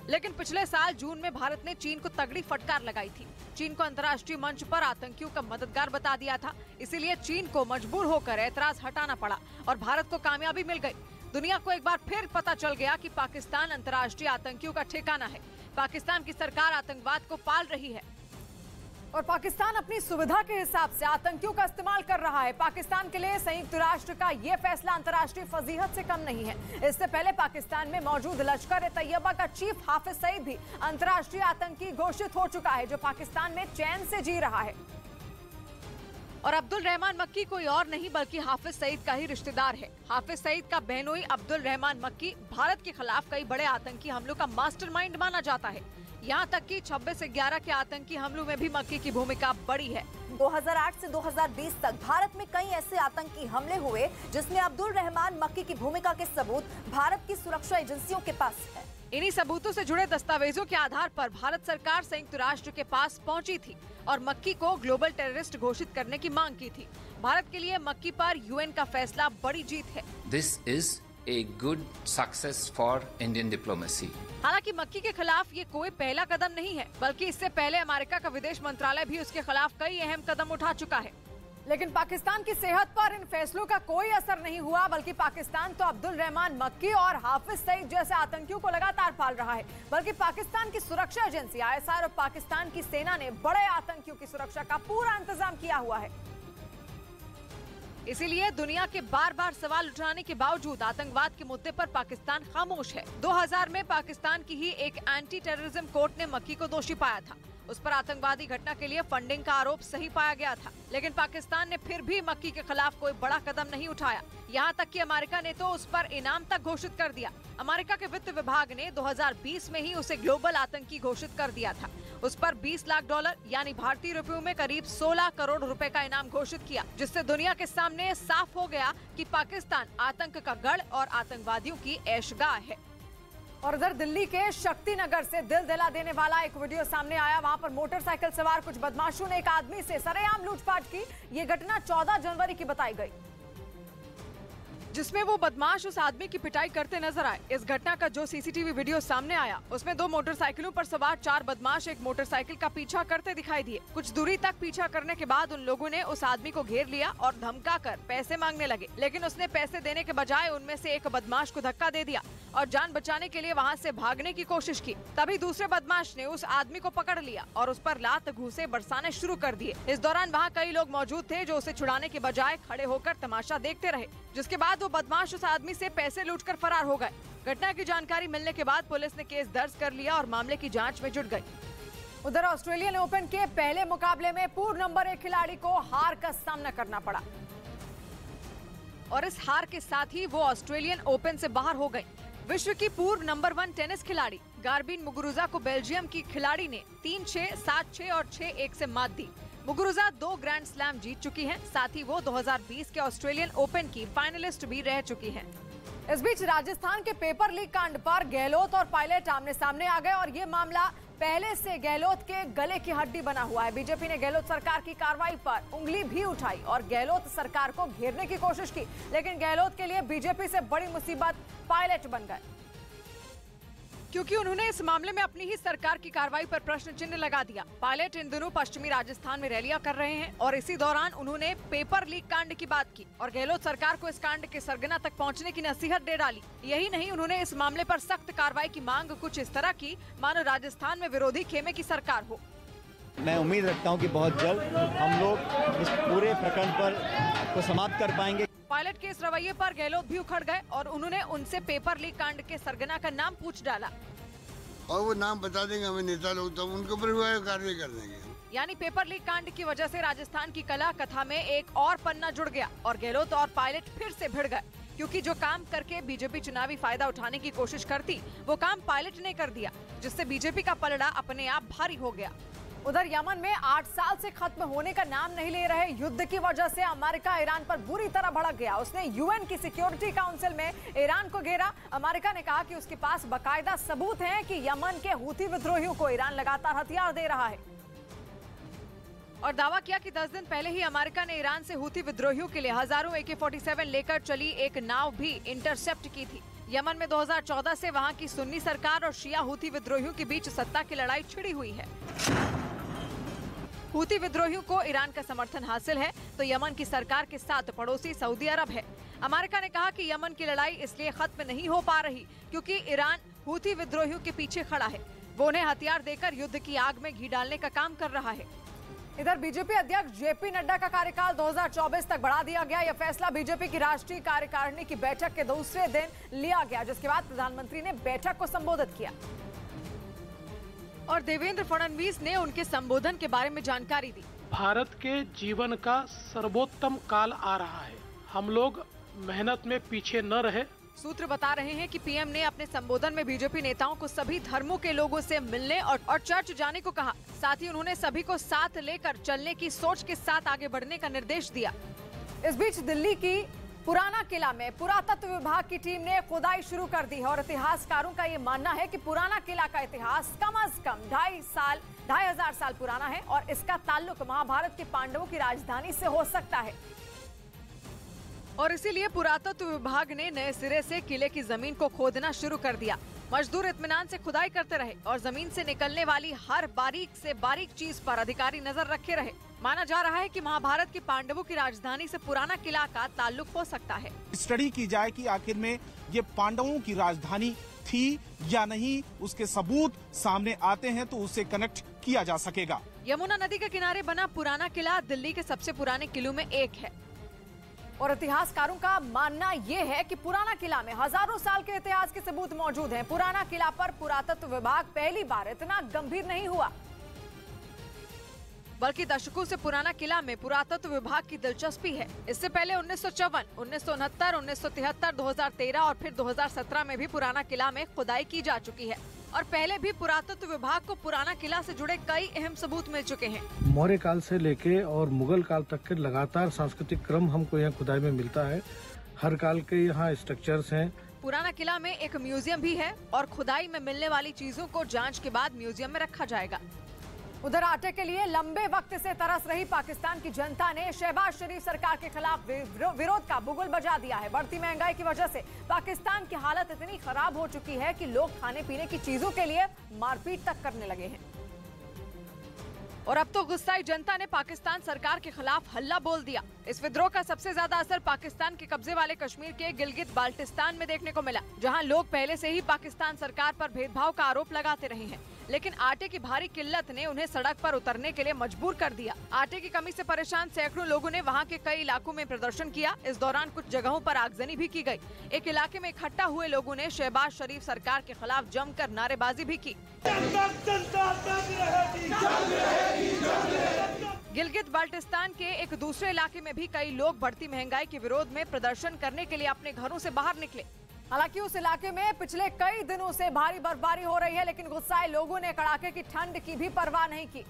लेकिन पिछले साल जून में भारत ने चीन को तगड़ी फटकार लगाई थी। चीन को अंतर्राष्ट्रीय मंच पर आतंकियों का मददगार बता दिया था, इसीलिए चीन को मजबूर होकर ऐतराज हटाना पड़ा और भारत को कामयाबी मिल गई। दुनिया को एक बार फिर पता चल गया कि पाकिस्तान अंतर्राष्ट्रीय आतंकियों का ठिकाना है। पाकिस्तान की सरकार आतंकवाद को पाल रही है और पाकिस्तान अपनी सुविधा के हिसाब से आतंकियों का इस्तेमाल कर रहा है। पाकिस्तान के लिए संयुक्त राष्ट्र का ये फैसला अंतर्राष्ट्रीय फजीहत से कम नहीं है। इससे पहले पाकिस्तान में मौजूद लश्कर-ए-तैयबा का चीफ हाफिज सईद भी अंतर्राष्ट्रीय आतंकी घोषित हो चुका है, जो पाकिस्तान में चैन से जी रहा है। और अब्दुल रहमान मक्की कोई और नहीं बल्कि हाफिज सईद का ही रिश्तेदार है। हाफिज सईद का बहनोई अब्दुल रहमान मक्की भारत के खिलाफ कई बड़े आतंकी हमलों का मास्टरमाइंड माना जाता है। यहाँ तक कि 26 से 11 के आतंकी हमलों में भी मक्की की भूमिका बड़ी है। 2008 से 2020 तक भारत में कई ऐसे आतंकी हमले हुए जिसमें अब्दुल रहमान मक्की की भूमिका के सबूत भारत की सुरक्षा एजेंसियों के पास है। इन्हीं सबूतों से जुड़े दस्तावेजों के आधार पर भारत सरकार संयुक्त राष्ट्र के पास पहुंची थी और मक्की को ग्लोबल टेररिस्ट घोषित करने की मांग की थी। भारत के लिए मक्की पर यूएन का फैसला बड़ी जीत है। This is a good success for Indian diplomacy. हालांकि मक्की के खिलाफ ये कोई पहला कदम नहीं है, बल्कि इससे पहले अमेरिका का विदेश मंत्रालय भी उसके खिलाफ कई अहम कदम उठा चुका है। लेकिन पाकिस्तान की सेहत पर इन फैसलों का कोई असर नहीं हुआ, बल्कि पाकिस्तान तो अब्दुल रहमान मक्की और हाफिज सईद जैसे आतंकियों को लगातार पाल रहा है। बल्कि पाकिस्तान की सुरक्षा एजेंसी ISR और पाकिस्तान की सेना ने बड़े आतंकियों की सुरक्षा का पूरा इंतजाम किया हुआ है। इसीलिए दुनिया के बार बार सवाल उठाने के बावजूद आतंकवाद के मुद्दे पर पाकिस्तान खामोश है। 2000 में पाकिस्तान की ही एक एंटी टेररिज्म कोर्ट ने मक्की को दोषी पाया था। उस पर आतंकवादी घटना के लिए फंडिंग का आरोप सही पाया गया था, लेकिन पाकिस्तान ने फिर भी मक्की के खिलाफ कोई बड़ा कदम नहीं उठाया। यहाँ तक कि अमेरिका ने तो उस पर इनाम तक घोषित कर दिया। अमेरिका के वित्त विभाग ने 2020 में ही उसे ग्लोबल आतंकी घोषित कर दिया था। उस पर $20 लाख यानी भारतीय रुपयों में करीब 16 करोड़ रुपए का इनाम घोषित किया, जिससे दुनिया के सामने साफ हो गया कि पाकिस्तान आतंक का गढ़ और आतंकवादियों की ऐशगाह है। और उधर दिल्ली के शक्तिनगर से दिल दिला देने वाला एक वीडियो सामने आया। वहां पर मोटरसाइकिल सवार कुछ बदमाशों ने एक आदमी से सरेआम लूटपाट की। ये घटना 14 जनवरी की बताई गई, जिसमें वो बदमाश उस आदमी की पिटाई करते नजर आए। इस घटना का जो सीसीटीवी वीडियो सामने आया उसमें 2 मोटरसाइकिलों पर सवार 4 बदमाश एक मोटरसाइकिल का पीछा करते दिखाई दिए। कुछ दूरी तक पीछा करने के बाद उन लोगों ने उस आदमी को घेर लिया और धमकाकर पैसे मांगने लगे, लेकिन उसने पैसे देने के बजाय उनमें से एक बदमाश को धक्का दे दिया और जान बचाने के लिए वहाँ से भागने की कोशिश की। तभी दूसरे बदमाश ने उस आदमी को पकड़ लिया और उस पर लात घूंसे बरसाने शुरू कर दिए। इस दौरान वहाँ कई लोग मौजूद थे जो उसे छुड़ाने के बजाय खड़े होकर तमाशा देखते रहे, जिसके बाद वो बदमाश उस आदमी से पैसे लूटकर फरार हो गए। घटना की जानकारी मिलने के बाद पुलिस ने केस दर्ज कर लिया और मामले की जांच में जुट गई। उधर ऑस्ट्रेलियन ओपन के पहले मुकाबले में पूर्व नंबर 1 खिलाड़ी को हार का सामना करना पड़ा और इस हार के साथ ही वो ऑस्ट्रेलियन ओपन से बाहर हो गई। विश्व की पूर्व नंबर 1 टेनिस खिलाड़ी गार्बिन मुगुरुजा को बेल्जियम की खिलाड़ी ने 3-6, 7-6 और 6-1 से मात दी। मुगुरुजा 2 ग्रैंड स्लैम जीत चुकी हैं, साथ ही वो 2020 के ऑस्ट्रेलियन ओपन की फाइनलिस्ट भी रह चुकी हैं। इस बीच राजस्थान के पेपर लीक कांड पर गहलोत और पायलट आमने सामने आ गए और ये मामला पहले से गहलोत के गले की हड्डी बना हुआ है। बीजेपी ने गहलोत सरकार की कार्रवाई पर उंगली भी उठाई और गहलोत सरकार को घेरने की कोशिश की, लेकिन गहलोत के लिए बीजेपी से बड़ी मुसीबत पायलट बन गए, क्योंकि उन्होंने इस मामले में अपनी ही सरकार की कार्रवाई पर प्रश्न चिन्ह लगा दिया। पायलट इन दिनों पश्चिमी राजस्थान में रैलियां कर रहे हैं और इसी दौरान उन्होंने पेपर लीक कांड की बात की और गहलोत सरकार को इस कांड के सरगना तक पहुंचने की नसीहत दे डाली। यही नहीं, उन्होंने इस मामले पर सख्त कार्रवाई की मांग कुछ इस तरह की मानो राजस्थान में विरोधी खेमे की सरकार हो। मैं उम्मीद रखता हूं कि बहुत जल्द हम लोग इस पूरे प्रकरण पर को समाप्त कर पाएंगे। पायलट के इस रवैये पर गहलोत भी उखड़ गए और उन्होंने उनसे पेपर लीक कांड के सरगना का नाम पूछ डाला। और वो नाम बता देंगे हमें नेता लोग, तो उनके ऊपर कार्रवाई कर देंगे। यानी पेपर लीक कांड की वजह से राजस्थान की कला कथा में एक और पन्ना जुड़ गया और गहलोत और पायलट फिर से भिड़ गए, क्योंकि जो काम करके बीजेपी चुनावी फायदा उठाने की कोशिश करती वो काम पायलट ने कर दिया, जिससे बीजेपी का पलड़ा अपने आप भारी हो गया। उधर यमन में 8 साल से खत्म होने का नाम नहीं ले रहे युद्ध की वजह से अमेरिका ईरान पर बुरी तरह भड़क गया। उसने यूएन की सिक्योरिटी काउंसिल में ईरान को घेरा। अमेरिका ने कहा कि उसके पास बाकायदा सबूत हैं कि यमन के हूथी विद्रोहियों को ईरान लगातार हथियार दे रहा है और दावा किया कि 10 दिन पहले ही अमेरिका ने ईरान से हूथी विद्रोहियों के लिए हजारों AK-47 लेकर चली एक नाव भी इंटरसेप्ट की थी। यमन में 2014 से वहां की सुन्नी सरकार और शिया हूथी विद्रोहियों के बीच सत्ता की लड़ाई छिड़ी हुई है। हूथी विद्रोहियों को ईरान का समर्थन हासिल है तो यमन की सरकार के साथ पड़ोसी सऊदी अरब है। अमेरिका ने कहा कि यमन की लड़ाई इसलिए खत्म नहीं हो पा रही क्योंकि ईरान हूथी विद्रोहियों के पीछे खड़ा है। वो उन्हें हथियार देकर युद्ध की आग में घी डालने का काम कर रहा है। इधर बीजेपी अध्यक्ष JP नड्डा का कार्यकाल 2024 तक बढ़ा दिया गया। यह फैसला बीजेपी की राष्ट्रीय कार्यकारिणी की बैठक के दूसरे दिन लिया गया, जिसके बाद प्रधानमंत्री ने बैठक को संबोधित किया और देवेंद्र फडणवीस ने उनके संबोधन के बारे में जानकारी दी। भारत के जीवन का सर्वोत्तम काल आ रहा है, हम लोग मेहनत में पीछे न रहे। सूत्र बता रहे हैं कि पीएम ने अपने संबोधन में बीजेपी नेताओं को सभी धर्मों के लोगों से मिलने और चर्च जाने को कहा। साथ ही उन्होंने सभी को साथ लेकर चलने की सोच के साथ आगे बढ़ने का निर्देश दिया। इस बीच दिल्ली की पुराना किला में पुरातत्व विभाग की टीम ने खुदाई शुरू कर दी है और इतिहासकारों का ये मानना है कि पुराना किला का इतिहास कम से कम 2,500 साल पुराना है और इसका ताल्लुक महाभारत के पांडवों की राजधानी से हो सकता है। और इसीलिए पुरातत्व विभाग ने नए सिरे से किले की जमीन को खोदना शुरू कर दिया। मजदूर इत्मीनान से खुदाई करते रहे और जमीन से निकलने वाली हर बारीक से बारीक चीज पर अधिकारी नजर रखे रहे। माना जा रहा है कि महाभारत के पांडवों की राजधानी से पुराना किला का ताल्लुक हो सकता है। स्टडी की जाए कि आखिर में ये पांडवों की राजधानी थी या नहीं, उसके सबूत सामने आते हैं तो उसे कनेक्ट किया जा सकेगा। यमुना नदी के किनारे बना पुराना किला दिल्ली के सबसे पुराने किलों में एक है और इतिहासकारों का मानना ये है कि पुराना किला में हजारों साल के इतिहास के सबूत मौजूद हैं। पुराना किला पर पुरातत्व विभाग पहली बार इतना गंभीर नहीं हुआ, बल्कि दशकों से पुराना किला में पुरातत्व विभाग की दिलचस्पी है। इससे पहले 1954, 1969, 1973, 2013 और फिर 2017 में भी पुराना किला में खुदाई की जा चुकी है और पहले भी पुरातत्व विभाग को पुराना किला से जुड़े कई अहम सबूत मिल चुके हैं। मौर्य काल से लेके और मुगल काल तक के लगातार सांस्कृतिक क्रम हमको यहाँ खुदाई में मिलता है। हर काल के यहाँ स्ट्रक्चर्स हैं। पुराना किला में एक म्यूजियम भी है और खुदाई में मिलने वाली चीजों को जांच के बाद म्यूजियम में रखा जाएगा। उधर आटे के लिए लंबे वक्त से तरस रही पाकिस्तान की जनता ने शहबाज शरीफ सरकार के खिलाफ विरोध का बुगुल बजा दिया है। बढ़ती महंगाई की वजह से पाकिस्तान की हालत इतनी खराब हो चुकी है कि लोग खाने पीने की चीजों के लिए मारपीट तक करने लगे हैं और अब तो गुस्साई जनता ने पाकिस्तान सरकार के खिलाफ हल्ला बोल दिया। इस विद्रोह का सबसे ज्यादा असर पाकिस्तान के कब्जे वाले कश्मीर के गिलगित बाल्टिस्तान में देखने को मिला, जहां लोग पहले से ही पाकिस्तान सरकार पर भेदभाव का आरोप लगाते रहे हैं, लेकिन आटे की भारी किल्लत ने उन्हें सड़क पर उतरने के लिए मजबूर कर दिया। आटे की कमी से परेशान सैकड़ों लोगों ने वहां के कई इलाकों में प्रदर्शन किया। इस दौरान कुछ जगहों पर आगजनी भी की गई। एक इलाके में इकट्ठा हुए लोगों ने शहबाज शरीफ सरकार के खिलाफ जमकर नारेबाजी भी की। गिलगित बाल्टिस्तान के एक दूसरे इलाके में भी कई लोग बढ़ती महंगाई के विरोध में प्रदर्शन करने के लिए अपने घरों से बाहर निकले। हालांकि उस इलाके में पिछले कई दिनों से भारी बर्फबारी हो रही है, लेकिन गुस्साए लोगों ने कड़ाके की ठंड की भी परवाह नहीं की।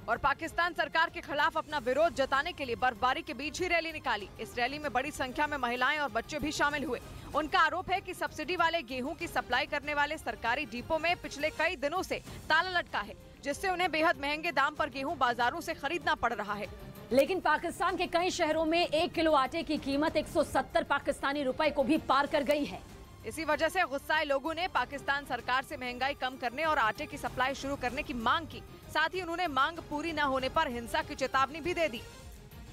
और पाकिस्तान सरकार के खिलाफ अपना विरोध जताने के लिए बर्फबारी के बीच ही रैली निकाली। इस रैली में बड़ी संख्या में महिलाएं और बच्चे भी शामिल हुए। उनका आरोप है कि सब्सिडी वाले गेहूं की सप्लाई करने वाले सरकारी डिपो में पिछले कई दिनों से ताला लटका है, जिससे उन्हें बेहद महंगे दाम पर गेहूं बाजारों से खरीदना पड़ रहा है। लेकिन पाकिस्तान के कई शहरों में 1 किलो आटे की कीमत 170 पाकिस्तानी रुपए को भी पार कर गई है। इसी वजह से गुस्साए लोगों ने पाकिस्तान सरकार से महंगाई कम करने और आटे की सप्लाई शुरू करने की मांग की। साथ ही उन्होंने मांग पूरी न होने पर हिंसा की चेतावनी भी दे दी।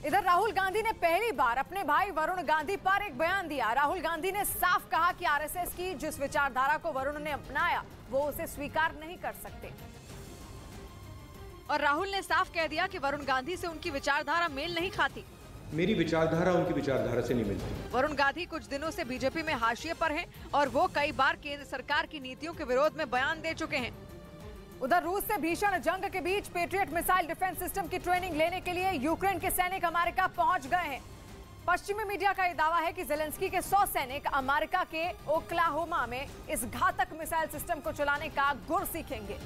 इधर राहुल गांधी ने पहली बार अपने भाई वरुण गांधी पर एक बयान दिया। राहुल गांधी ने साफ कहा कि आरएसएस की जिस विचारधारा को वरुण ने अपनाया वो उसे स्वीकार नहीं कर सकते। और राहुल ने साफ कह दिया कि वरुण गांधी से उनकी विचारधारा मेल नहीं खाती। मेरी विचारधारा उनकी विचारधारा से नहीं मिलती। वरुण गांधी कुछ दिनों से बीजेपी में हाशिए पर हैं और वो कई बार केंद्र सरकार की नीतियों के विरोध में बयान दे चुके हैं। उधर रूस से भीषण जंग के बीच पेट्रियट मिसाइल डिफेंस सिस्टम की ट्रेनिंग लेने के लिए यूक्रेन के सैनिक अमेरिका पहुंच गए हैं। पश्चिमी मीडिया का यह दावा है कि जेलेंस्की के 100 सैनिक अमेरिका के ओक्लाहोमा में इस घातक मिसाइल सिस्टम को चलाने का गुर सीखेंगे,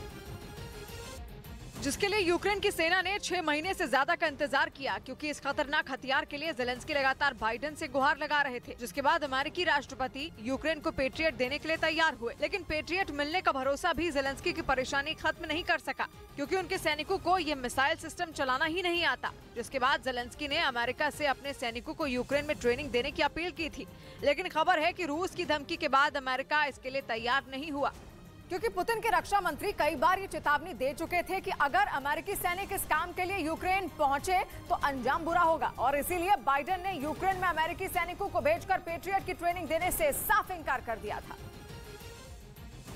जिसके लिए यूक्रेन की सेना ने 6 महीने से ज्यादा का इंतजार किया, क्योंकि इस खतरनाक हथियार के लिए जेलेंस्की लगातार बाइडेन से गुहार लगा रहे थे। जिसके बाद अमेरिकी राष्ट्रपति यूक्रेन को पेट्रियट देने के लिए तैयार हुए, लेकिन पेट्रियट मिलने का भरोसा भी जेलेंस्की की परेशानी खत्म नहीं कर सका, क्योंकि उनके सैनिकों को ये मिसाइल सिस्टम चलाना ही नहीं आता। जिसके बाद जेलेंस्की ने अमेरिका से अपने सैनिकों को यूक्रेन में ट्रेनिंग देने की अपील की थी, लेकिन खबर है कि रूस की धमकी के बाद अमेरिका इसके लिए तैयार नहीं हुआ, क्योंकि पुतिन के रक्षा मंत्री कई बार ये चेतावनी दे चुके थे कि अगर अमेरिकी सैनिक इस काम के लिए यूक्रेन पहुंचे तो अंजाम बुरा होगा। और इसीलिए बाइडेन ने यूक्रेन में अमेरिकी सैनिकों को भेजकर पेट्रियट की ट्रेनिंग देने से साफ इंकार कर दिया था।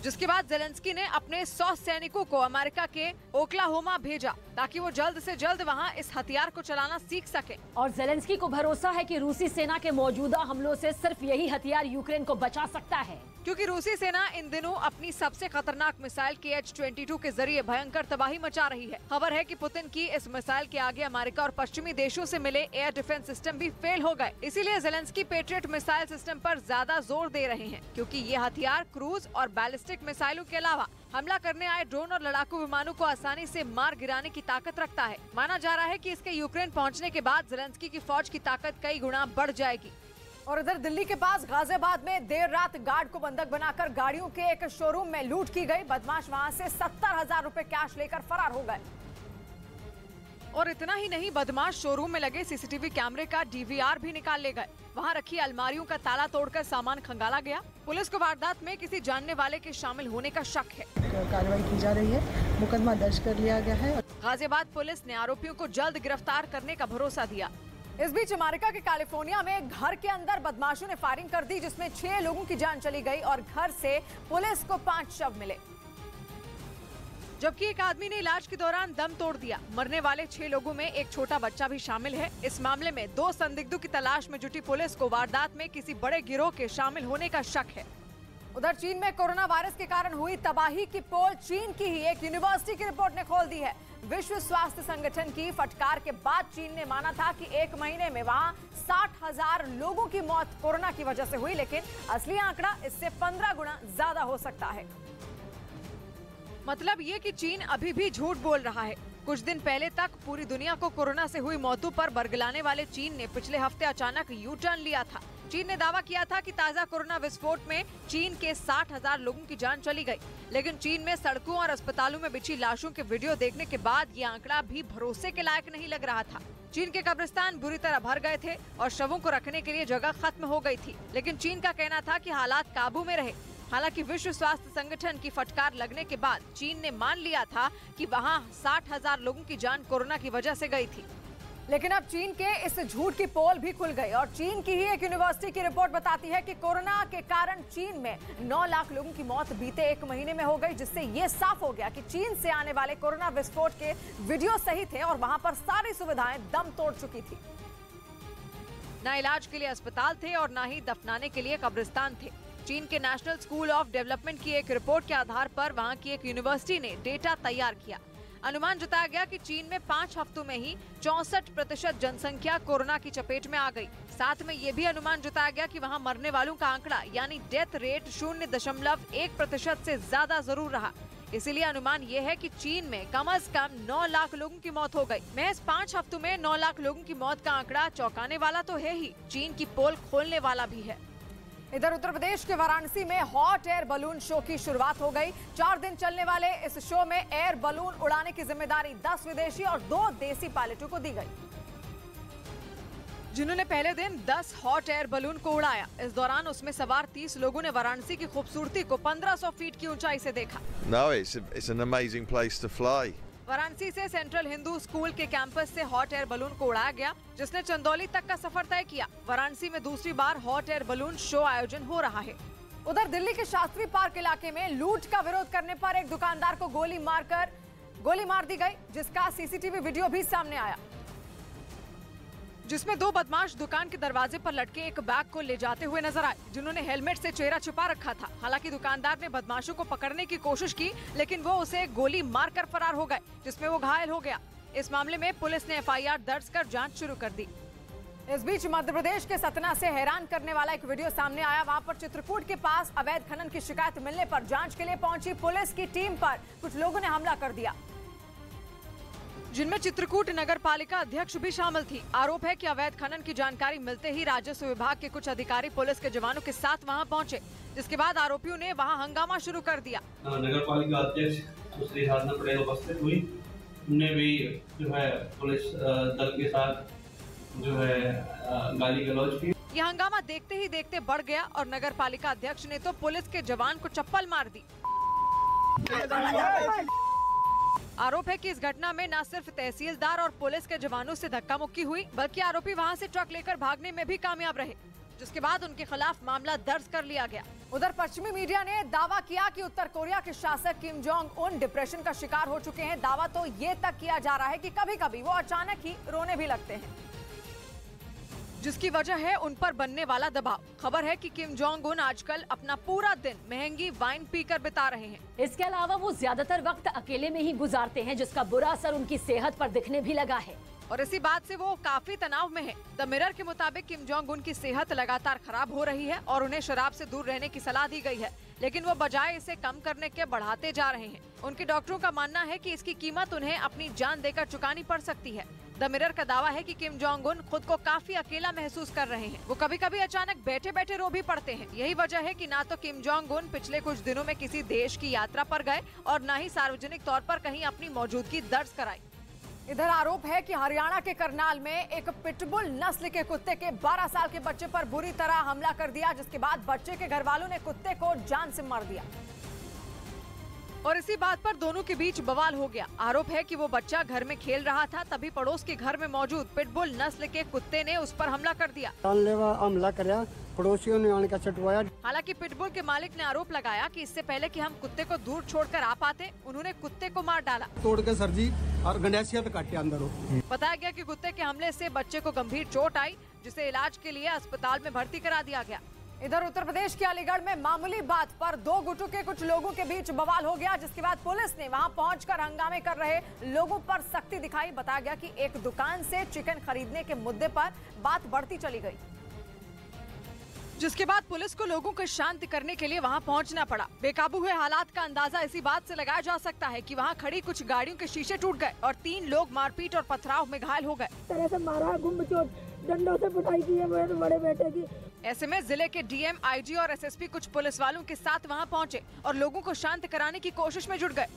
जिसके बाद जेलेंस्की ने अपने 100 सैनिकों को अमेरिका के ओक्लाहोमा भेजा ताकि वो जल्द से जल्द वहां इस हथियार को चलाना सीख सके। और जेलेंस्की को भरोसा है कि रूसी सेना के मौजूदा हमलों से सिर्फ यही हथियार यूक्रेन को बचा सकता है, क्योंकि रूसी सेना इन दिनों अपनी सबसे खतरनाक मिसाइल KH-22 के जरिए भयंकर तबाही मचा रही है। खबर है कि पुतिन की इस मिसाइल के आगे अमेरिका और पश्चिमी देशों से मिले एयर डिफेंस सिस्टम भी फेल हो गए। इसीलिए जेलेंस्की पेट्रियट मिसाइल सिस्टम पर ज्यादा जोर दे रहे हैं, क्योंकि ये हथियार क्रूज और बैलिस्टिक मिसाइलों के अलावा हमला करने आए ड्रोन और लड़ाकू विमानों को आसानी से मार गिराने की ताकत रखता है। माना जा रहा है कि इसके यूक्रेन पहुंचने के बाद जेलेंस्की की फौज की ताकत कई गुना बढ़ जाएगी। और इधर दिल्ली के पास गाजियाबाद में देर रात गार्ड को बंधक बनाकर गाड़ियों के एक शोरूम में लूट की गई। बदमाश वहां से 70,000 रुपए कैश लेकर फरार हो गए। और इतना ही नहीं, बदमाश शोरूम में लगे सीसीटीवी कैमरे का DVR भी निकाल ले गए। वहां रखी अलमारियों का ताला तोड़कर सामान खंगाला गया। पुलिस को वारदात में किसी जानने वाले के शामिल होने का शक है। कार्रवाई की जा रही है, मुकदमा दर्ज कर लिया गया है। गाजियाबाद पुलिस ने आरोपियों को जल्द गिरफ्तार करने का भरोसा दिया। इस बीच अमेरिका के कैलिफोर्निया में घर के अंदर बदमाशों ने फायरिंग कर दी, जिसमें 6 लोगों की जान चली गई और घर से पुलिस को 5 शव मिले, जबकि एक आदमी ने इलाज के दौरान दम तोड़ दिया। मरने वाले 6 लोगों में एक छोटा बच्चा भी शामिल है। इस मामले में 2 संदिग्धों की तलाश में जुटी पुलिस को वारदात में किसी बड़े गिरोह के शामिल होने का शक है। उधर चीन में कोरोना वायरस के कारण हुई तबाही की पोल चीन की ही एक यूनिवर्सिटी की रिपोर्ट ने खोल दी है। विश्व स्वास्थ्य संगठन की फटकार के बाद चीन ने माना था कि 1 महीने में वहां 60,000 लोगों की मौत कोरोना की वजह से हुई, लेकिन असली आंकड़ा इससे 15 गुना ज्यादा हो सकता है। मतलब ये कि चीन अभी भी झूठ बोल रहा है। कुछ दिन पहले तक पूरी दुनिया को कोरोना से हुई मौतों पर बरगलाने वाले चीन ने पिछले हफ्ते अचानक यू टर्न लिया था। चीन ने दावा किया था कि ताजा कोरोना विस्फोट में चीन के 60,000 लोगों की जान चली गई, लेकिन चीन में सड़कों और अस्पतालों में बिछी लाशों के वीडियो देखने के बाद ये आंकड़ा भी भरोसे के लायक नहीं लग रहा था। चीन के कब्रिस्तान बुरी तरह भर गए थे और शवों को रखने के लिए जगह खत्म हो गई थी, लेकिन चीन का कहना था कि हालात काबू में रहे। हालांकि विश्व स्वास्थ्य संगठन की फटकार लगने के बाद चीन ने मान लिया था कि वहां 60,000 लोगों की जान कोरोना की वजह से गई थी। लेकिन अब चीन के इस झूठ की पोल भी खुल गई और चीन की ही एक यूनिवर्सिटी की रिपोर्ट बताती है कि कोरोना के कारण चीन में 9 लाख लोगों की मौत बीते 1 महीने में हो गई, जिससे ये साफ हो गया कि चीन से आने वाले कोरोना विस्फोट के वीडियो सही थे और वहां पर सारी सुविधाएं दम तोड़ चुकी थी। न इलाज के लिए अस्पताल थे और न ही दफनाने के लिए कब्रिस्तान थे। चीन के नेशनल स्कूल ऑफ डेवलपमेंट की एक रिपोर्ट के आधार पर वहां की एक यूनिवर्सिटी ने डेटा तैयार किया। अनुमान जताया गया कि चीन में 5 हफ्तों में ही 64% जनसंख्या कोरोना की चपेट में आ गई। साथ में ये भी अनुमान जताया गया कि वहां मरने वालों का आंकड़ा यानी डेथ रेट 0.1% से ज्यादा जरूर रहा। इसीलिए अनुमान ये है कि चीन में कम से कम 9 लाख लोगों की मौत हो गई। महज 5 हफ्तों में 9 लाख लोगों की मौत का आंकड़ा चौंकाने वाला तो है ही, चीन की पोल खोलने वाला भी है। इधर उत्तर प्रदेश के वाराणसी में हॉट एयर बलून शो की शुरुआत हो गई। 4 दिन चलने वाले इस शो में एयर बलून उड़ाने की जिम्मेदारी 10 विदेशी और 2 देसी पायलटों को दी गई, जिन्होंने पहले दिन 10 हॉट एयर बलून को उड़ाया। इस दौरान उसमें सवार 30 लोगों ने वाराणसी की खूबसूरती को 1500 फीट की ऊंचाई से देखा। No, it's an amazing place to fly. Varanasi से सेंट्रल हिंदू स्कूल के कैंपस से हॉट एयर बलून को उड़ाया गया, जिसने चंदौली तक का सफर तय किया। वाराणसी में दूसरी बार हॉट एयर बलून शो आयोजन हो रहा है। उधर दिल्ली के शास्त्री पार्क इलाके में लूट का विरोध करने पर एक दुकानदार को गोली मार दी गई, जिसका सीसीटीवी वीडियो भी सामने आया, जिसमें 2 बदमाश दुकान के दरवाजे पर लटके एक बैग को ले जाते हुए नजर आए, जिन्होंने हेलमेट से चेहरा छुपा रखा था। हालांकि दुकानदार ने बदमाशों को पकड़ने की कोशिश की, लेकिन वो उसे गोली मारकर फरार हो गए, जिसमें वो घायल हो गया। इस मामले में पुलिस ने FIR दर्ज कर जांच शुरू कर दी। इस बीच मध्य प्रदेश के सतना से हैरान करने वाला एक वीडियो सामने आया। वहां पर चित्रकूट के पास अवैध खनन की शिकायत मिलने पर जांच के लिए पहुंची पुलिस की टीम पर कुछ लोगों ने हमला कर दिया, जिनमें चित्रकूट नगर पालिका अध्यक्ष भी शामिल थी। आरोप है कि अवैध खनन की जानकारी मिलते ही राजस्व विभाग के कुछ अधिकारी पुलिस के जवानों के साथ वहां पहुंचे, जिसके बाद आरोपियों ने वहां हंगामा शुरू कर दिया। नगर पालिका अध्यक्ष सुश्री साधना पटेल उपस्थित हुई, उन्हें भी जो है पुलिस दल के साथ जो है गाली गलौज की। यह हंगामा देखते ही देखते बढ़ गया और नगर पालिका अध्यक्ष ने तो पुलिस के जवान को चप्पल मार दी। आरोप है कि इस घटना में न सिर्फ तहसीलदार और पुलिस के जवानों से धक्का मुक्की हुई, बल्कि आरोपी वहां से ट्रक लेकर भागने में भी कामयाब रहे, जिसके बाद उनके खिलाफ मामला दर्ज कर लिया गया। उधर पश्चिमी मीडिया ने दावा किया कि उत्तर कोरिया के शासक किम जोंग उन डिप्रेशन का शिकार हो चुके हैं। दावा तो ये तक किया जा रहा है कि कभी-कभी वो अचानक ही रोने भी लगते हैं, जिसकी वजह है उन पर बनने वाला दबाव। खबर है कि किम जोंग उन आजकल अपना पूरा दिन महंगी वाइन पीकर बिता रहे हैं। इसके अलावा वो ज्यादातर वक्त अकेले में ही गुजारते हैं, जिसका बुरा असर उनकी सेहत पर दिखने भी लगा है। और इसी बात से वो काफी तनाव में है। द मिरर के मुताबिक किम जोंग उन की सेहत लगातार खराब हो रही है और उन्हें शराब से दूर रहने की सलाह दी गई है, लेकिन वो बजाय इसे कम करने के बढ़ाते जा रहे हैं। उनके डॉक्टरों का मानना है कि इसकी कीमत उन्हें अपनी जान देकर चुकानी पड़ सकती है। द मिरर का दावा है कि किम जोंग उन खुद को काफी अकेला महसूस कर रहे हैं। वो कभी कभी अचानक बैठे बैठे रो भी पड़ते हैं। यही वजह है कि ना तो किम जोंग उन पिछले कुछ दिनों में किसी देश की यात्रा पर गए और न ही सार्वजनिक तौर पर कहीं अपनी मौजूदगी दर्ज कराई। इधर आरोप है कि हरियाणा के करनाल में एक पिटबुल नस्ल के कुत्ते के 12 साल के बच्चे पर बुरी तरह हमला कर दिया, जिसके बाद बच्चे के घर वालों ने कुत्ते को जान से मार दिया और इसी बात पर दोनों के बीच बवाल हो गया। आरोप है कि वो बच्चा घर में खेल रहा था, तभी पड़ोस के घर में मौजूद पिटबुल नस्ल के कुत्ते ने उस पर हमला कर दिया। हमला कर पड़ोसियों ने आने का चटवाया। हालांकि पिटबुल के मालिक ने आरोप लगाया कि इससे पहले कि हम कुत्ते को दूर छोड़कर आ पाते, उन्होंने कुत्ते को मार डाला, तोड़ के सरजी और गंडासिया तक काटे अंदर। बताया गया कि कुत्ते के हमले से बच्चे को गंभीर चोट आई, जिसे इलाज के लिए अस्पताल में भर्ती करा दिया गया। इधर उत्तर प्रदेश के अलीगढ़ में मामूली बात पर 2 गुटों के कुछ लोगों के बीच बवाल हो गया, जिसके बाद पुलिस ने वहां पहुंचकर हंगामे कर रहे लोगों पर सख्ती दिखाई। बताया गया कि एक दुकान से चिकन खरीदने के मुद्दे पर बात बढ़ती चली गई, जिसके बाद पुलिस को लोगों को शांत करने के लिए वहां पहुंचना पड़ा। बेकाबू हुए हालात का अंदाजा इसी बात से लगाया जा सकता है कि वहां खड़ी कुछ गाड़ियों के शीशे टूट गए और 3 लोग मारपीट और पथराव में घायल हो गए। तरह से मारा, डंडों से पिटाई की है मेरे बड़े बेटे की। ऐसे में जिले के डीएम, आईजी और एसएसपी कुछ पुलिस वालों के साथ वहां पहुंचे और लोगों को शांत कराने की कोशिश में जुट गए।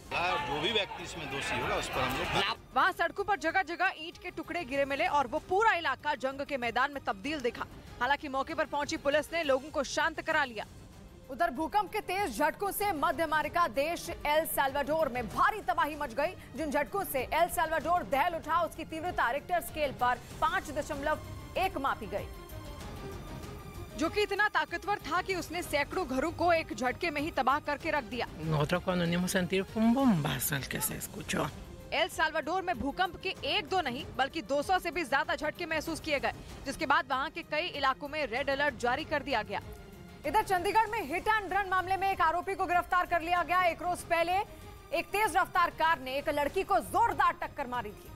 जो भी व्यक्ति इसमें दोषी होगा उस पर हम लोग। वहाँ सड़कों पर जगह जगह ईंट के टुकड़े गिरे मिले और वो पूरा इलाका जंग के मैदान में तब्दील दिखा। हालांकि मौके पर पहुंची पुलिस ने लोगों को शांत करा लिया। उधर भूकंप के तेज झटकों से मध्य अमेरिका देश एल साल्वाडोर में भारी तबाही मच गई। जिन झटकों से एल साल्वाडोर दहल उठा, उसकी तीव्रता रिक्टर स्केल पर 5.1 मापी गई, जो कि इतना ताकतवर था कि उसने सैकड़ों घरों को एक झटके में ही तबाह करके रख दिया। एल साल्वाडोर में भूकंप के 1-2 नहीं बल्कि 200 से भी ज्यादा झटके महसूस किए गए, जिसके बाद वहां के कई इलाकों में रेड अलर्ट जारी कर दिया गया। इधर चंडीगढ़ में हिट एंड रन मामले में एक आरोपी को गिरफ्तार कर लिया गया। 1 रोज पहले एक तेज रफ्तार कार ने एक लड़की को जोरदार टक्कर मारी थी।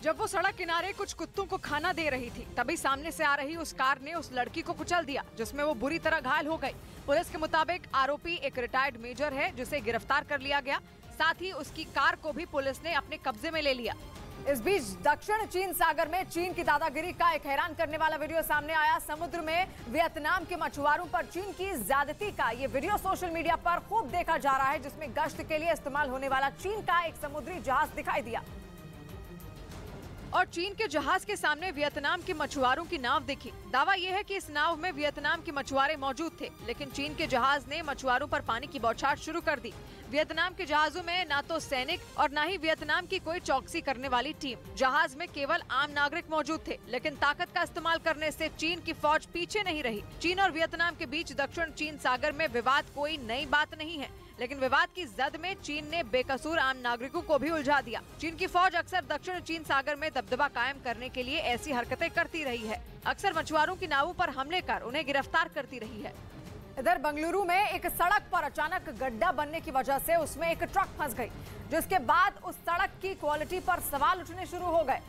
जब वो सड़क किनारे कुछ कुत्तों को खाना दे रही थी, तभी सामने से आ रही उस कार ने उस लड़की को कुचल दिया, जिसमें वो बुरी तरह घायल हो गई। पुलिस के मुताबिक आरोपी एक रिटायर्ड मेजर है, जिसे गिरफ्तार कर लिया गया। साथ ही उसकी कार को भी पुलिस ने अपने कब्जे में ले लिया। इस बीच दक्षिण चीन सागर में चीन की दादागिरी का एक हैरान करने वाला वीडियो सामने आया। समुद्र में वियतनाम के मछुआरों पर चीन की ज्यादती का ये वीडियो सोशल मीडिया पर खूब देखा जा रहा है, जिसमें गश्त के लिए इस्तेमाल होने वाला चीन का एक समुद्री जहाज दिखाई दिया और चीन के जहाज के सामने वियतनाम के मछुआरों की नाव दिखी। दावा यह है कि इस नाव में वियतनाम के मछुआरे मौजूद थे, लेकिन चीन के जहाज ने मछुआरों पर पानी की बौछार शुरू कर दी। वियतनाम के जहाजों में ना तो सैनिक और ना ही वियतनाम की कोई चौकसी करने वाली टीम। जहाज में केवल आम नागरिक मौजूद थे, लेकिन ताकत का इस्तेमाल करने से चीन की फौज पीछे नहीं रही। चीन और वियतनाम के बीच दक्षिण चीन सागर में विवाद कोई नई बात नहीं है, लेकिन विवाद की जद में चीन ने बेकसूर आम नागरिकों को भी उलझा दिया। चीन की फौज अक्सर दक्षिण चीन सागर में दबदबा कायम करने के लिए ऐसी हरकतें करती रही है। अक्सर मछुआरों की नावों पर हमले कर उन्हें गिरफ्तार करती रही है। इधर बंगलुरु में एक सड़क पर अचानक गड्ढा बनने की वजह से उसमें एक ट्रक फंस गई, जिसके बाद उस सड़क की क्वालिटी पर सवाल उठने शुरू हो गए,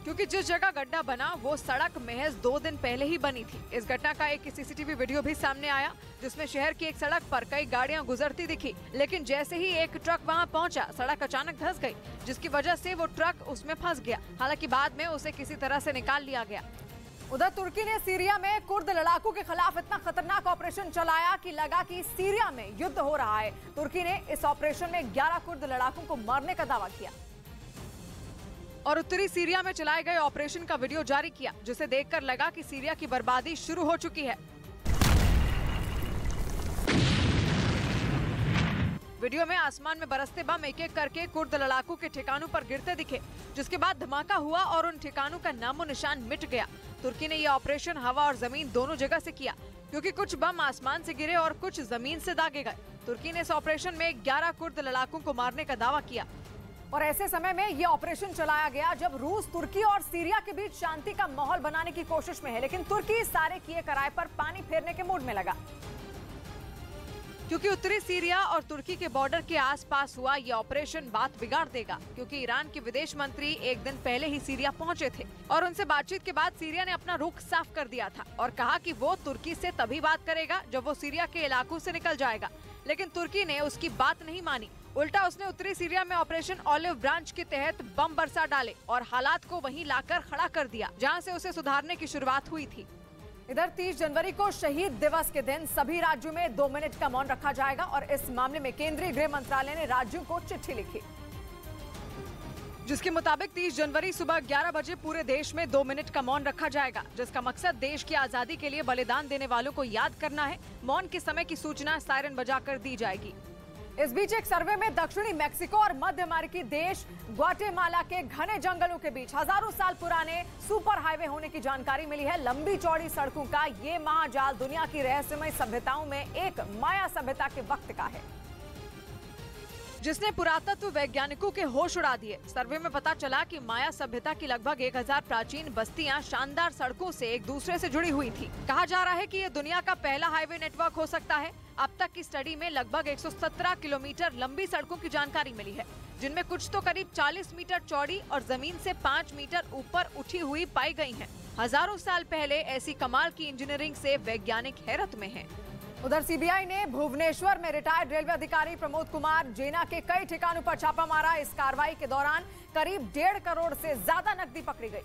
क्योंकि जिस जगह गड्ढा बना वो सड़क महज 2 दिन पहले ही बनी थी। इस घटना का एक सीसीटीवी वीडियो भी सामने आया, जिसमें शहर की एक सड़क पर कई गाड़ियां गुजरती दिखी, लेकिन जैसे ही एक ट्रक वहां पहुंचा, सड़क अचानक धंस गई, जिसकी वजह से वो ट्रक उसमें फंस गया। हालांकि बाद में उसे किसी तरह से निकाल लिया गया। उधर तुर्की ने सीरिया में कुर्द लड़ाकों के खिलाफ इतना खतरनाक ऑपरेशन चलाया कि लगा कि सीरिया में युद्ध हो रहा है। तुर्की ने इस ऑपरेशन में 11 कुर्द लड़ाकों को मारने का दावा किया और उत्तरी सीरिया में चलाए गए ऑपरेशन का वीडियो जारी किया, जिसे देखकर लगा कि सीरिया की बर्बादी शुरू हो चुकी है। वीडियो में आसमान में बरसते बम एक एक करके कुर्द लड़ाकू के ठिकानों पर गिरते दिखे, जिसके बाद धमाका हुआ और उन ठिकानों का नामो निशान मिट गया। तुर्की ने यह ऑपरेशन हवा और जमीन दोनों जगह से किया, क्योंकि कुछ बम आसमान से गिरे और कुछ जमीन से दागे गए। तुर्की ने इस ऑपरेशन में 11 कुर्द लड़ाकों को मारने का दावा किया और ऐसे समय में यह ऑपरेशन चलाया गया जब रूस तुर्की और सीरिया के बीच शांति का माहौल बनाने की कोशिश में है, लेकिन तुर्की सारे किए कराए पर पानी फेरने के मूड में लगा, क्योंकि उत्तरी सीरिया और तुर्की के बॉर्डर के आसपास हुआ ये ऑपरेशन बात बिगाड़ देगा। क्योंकि ईरान के विदेश मंत्री एक दिन पहले ही सीरिया पहुंचे थे और उनसे बातचीत के बाद सीरिया ने अपना रुख साफ कर दिया था और कहा कि वो तुर्की से तभी बात करेगा जब वो सीरिया के इलाकों से निकल जाएगा, लेकिन तुर्की ने उसकी बात नहीं मानी। उल्टा उसने उत्तरी सीरिया में ऑपरेशन ऑलिव ब्रांच के तहत बम बरसा डाले और हालात को वहीं लाकर खड़ा कर दिया, जहां से उसे सुधारने की शुरुआत हुई थी। इधर 30 जनवरी को शहीद दिवस के दिन सभी राज्यों में 2 मिनट का मौन रखा जाएगा और इस मामले में केंद्रीय गृह मंत्रालय ने राज्यों को चिट्ठी लिखी, जिसके मुताबिक 30 जनवरी सुबह 11 बजे पूरे देश में 2 मिनट का मौन रखा जाएगा, जिसका मकसद देश की आजादी के लिए बलिदान देने वालों को याद करना है। मौन के समय की सूचना सायरन बजाकर दी जाएगी। इस बीच एक सर्वे में दक्षिणी मेक्सिको और मध्य अमेरिकी देश ग्वाटेमाला के घने जंगलों के बीच हजारों साल पुराने सुपर हाईवे होने की जानकारी मिली है। लंबी चौड़ी सड़कों का ये महाजाल दुनिया की रहस्यमय सभ्यताओं में एक माया सभ्यता के वक्त का है, जिसने पुरातत्व वैज्ञानिकों के होश उड़ा दिए। सर्वे में पता चला कि माया सभ्यता की लगभग 1000 प्राचीन बस्तियां शानदार सड़कों से एक दूसरे से जुड़ी हुई थी। कहा जा रहा है कि ये दुनिया का पहला हाईवे नेटवर्क हो सकता है। अब तक की स्टडी में लगभग 117 किलोमीटर लंबी सड़कों की जानकारी मिली है, जिनमें कुछ तो करीब 40 मीटर चौड़ी और जमीन से 5 मीटर ऊपर उठी हुई पाई गई हैं। हजारों साल पहले ऐसी कमाल की इंजीनियरिंग से वैज्ञानिक हैरत में हैं। उधर सीबीआई ने भुवनेश्वर में रिटायर्ड रेलवे अधिकारी प्रमोद कुमार जेना के कई ठिकानों पर छापा मारा। इस कार्रवाई के दौरान करीब 1.5 करोड़ से ज्यादा नकदी पकड़ी गई,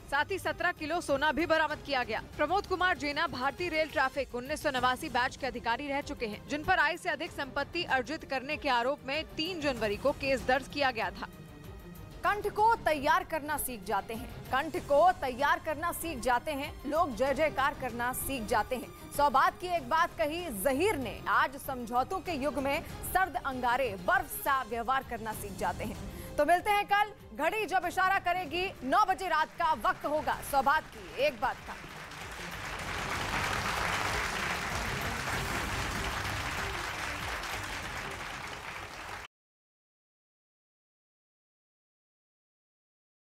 साथ ही 17 किलो सोना भी बरामद किया गया। प्रमोद कुमार जेना भारतीय रेल ट्रैफिक 1989 बैच के अधिकारी रह चुके हैं, जिन पर आय से अधिक संपत्ति अर्जित करने के आरोप में 3 जनवरी को केस दर्ज किया गया था। कंठ को तैयार करना सीख जाते हैं, कंठ को तैयार करना सीख जाते हैं, लोग जय जयकार करना सीख जाते हैं। 100 बात की एक बात कही जहीर ने, आज समझौतों के युग में सर्द अंगारे बर्फ सा व्यवहार करना सीख जाते हैं। तो मिलते हैं कल, घड़ी जब इशारा करेगी 9 बजे रात का वक्त होगा 100 बात की एक बात का।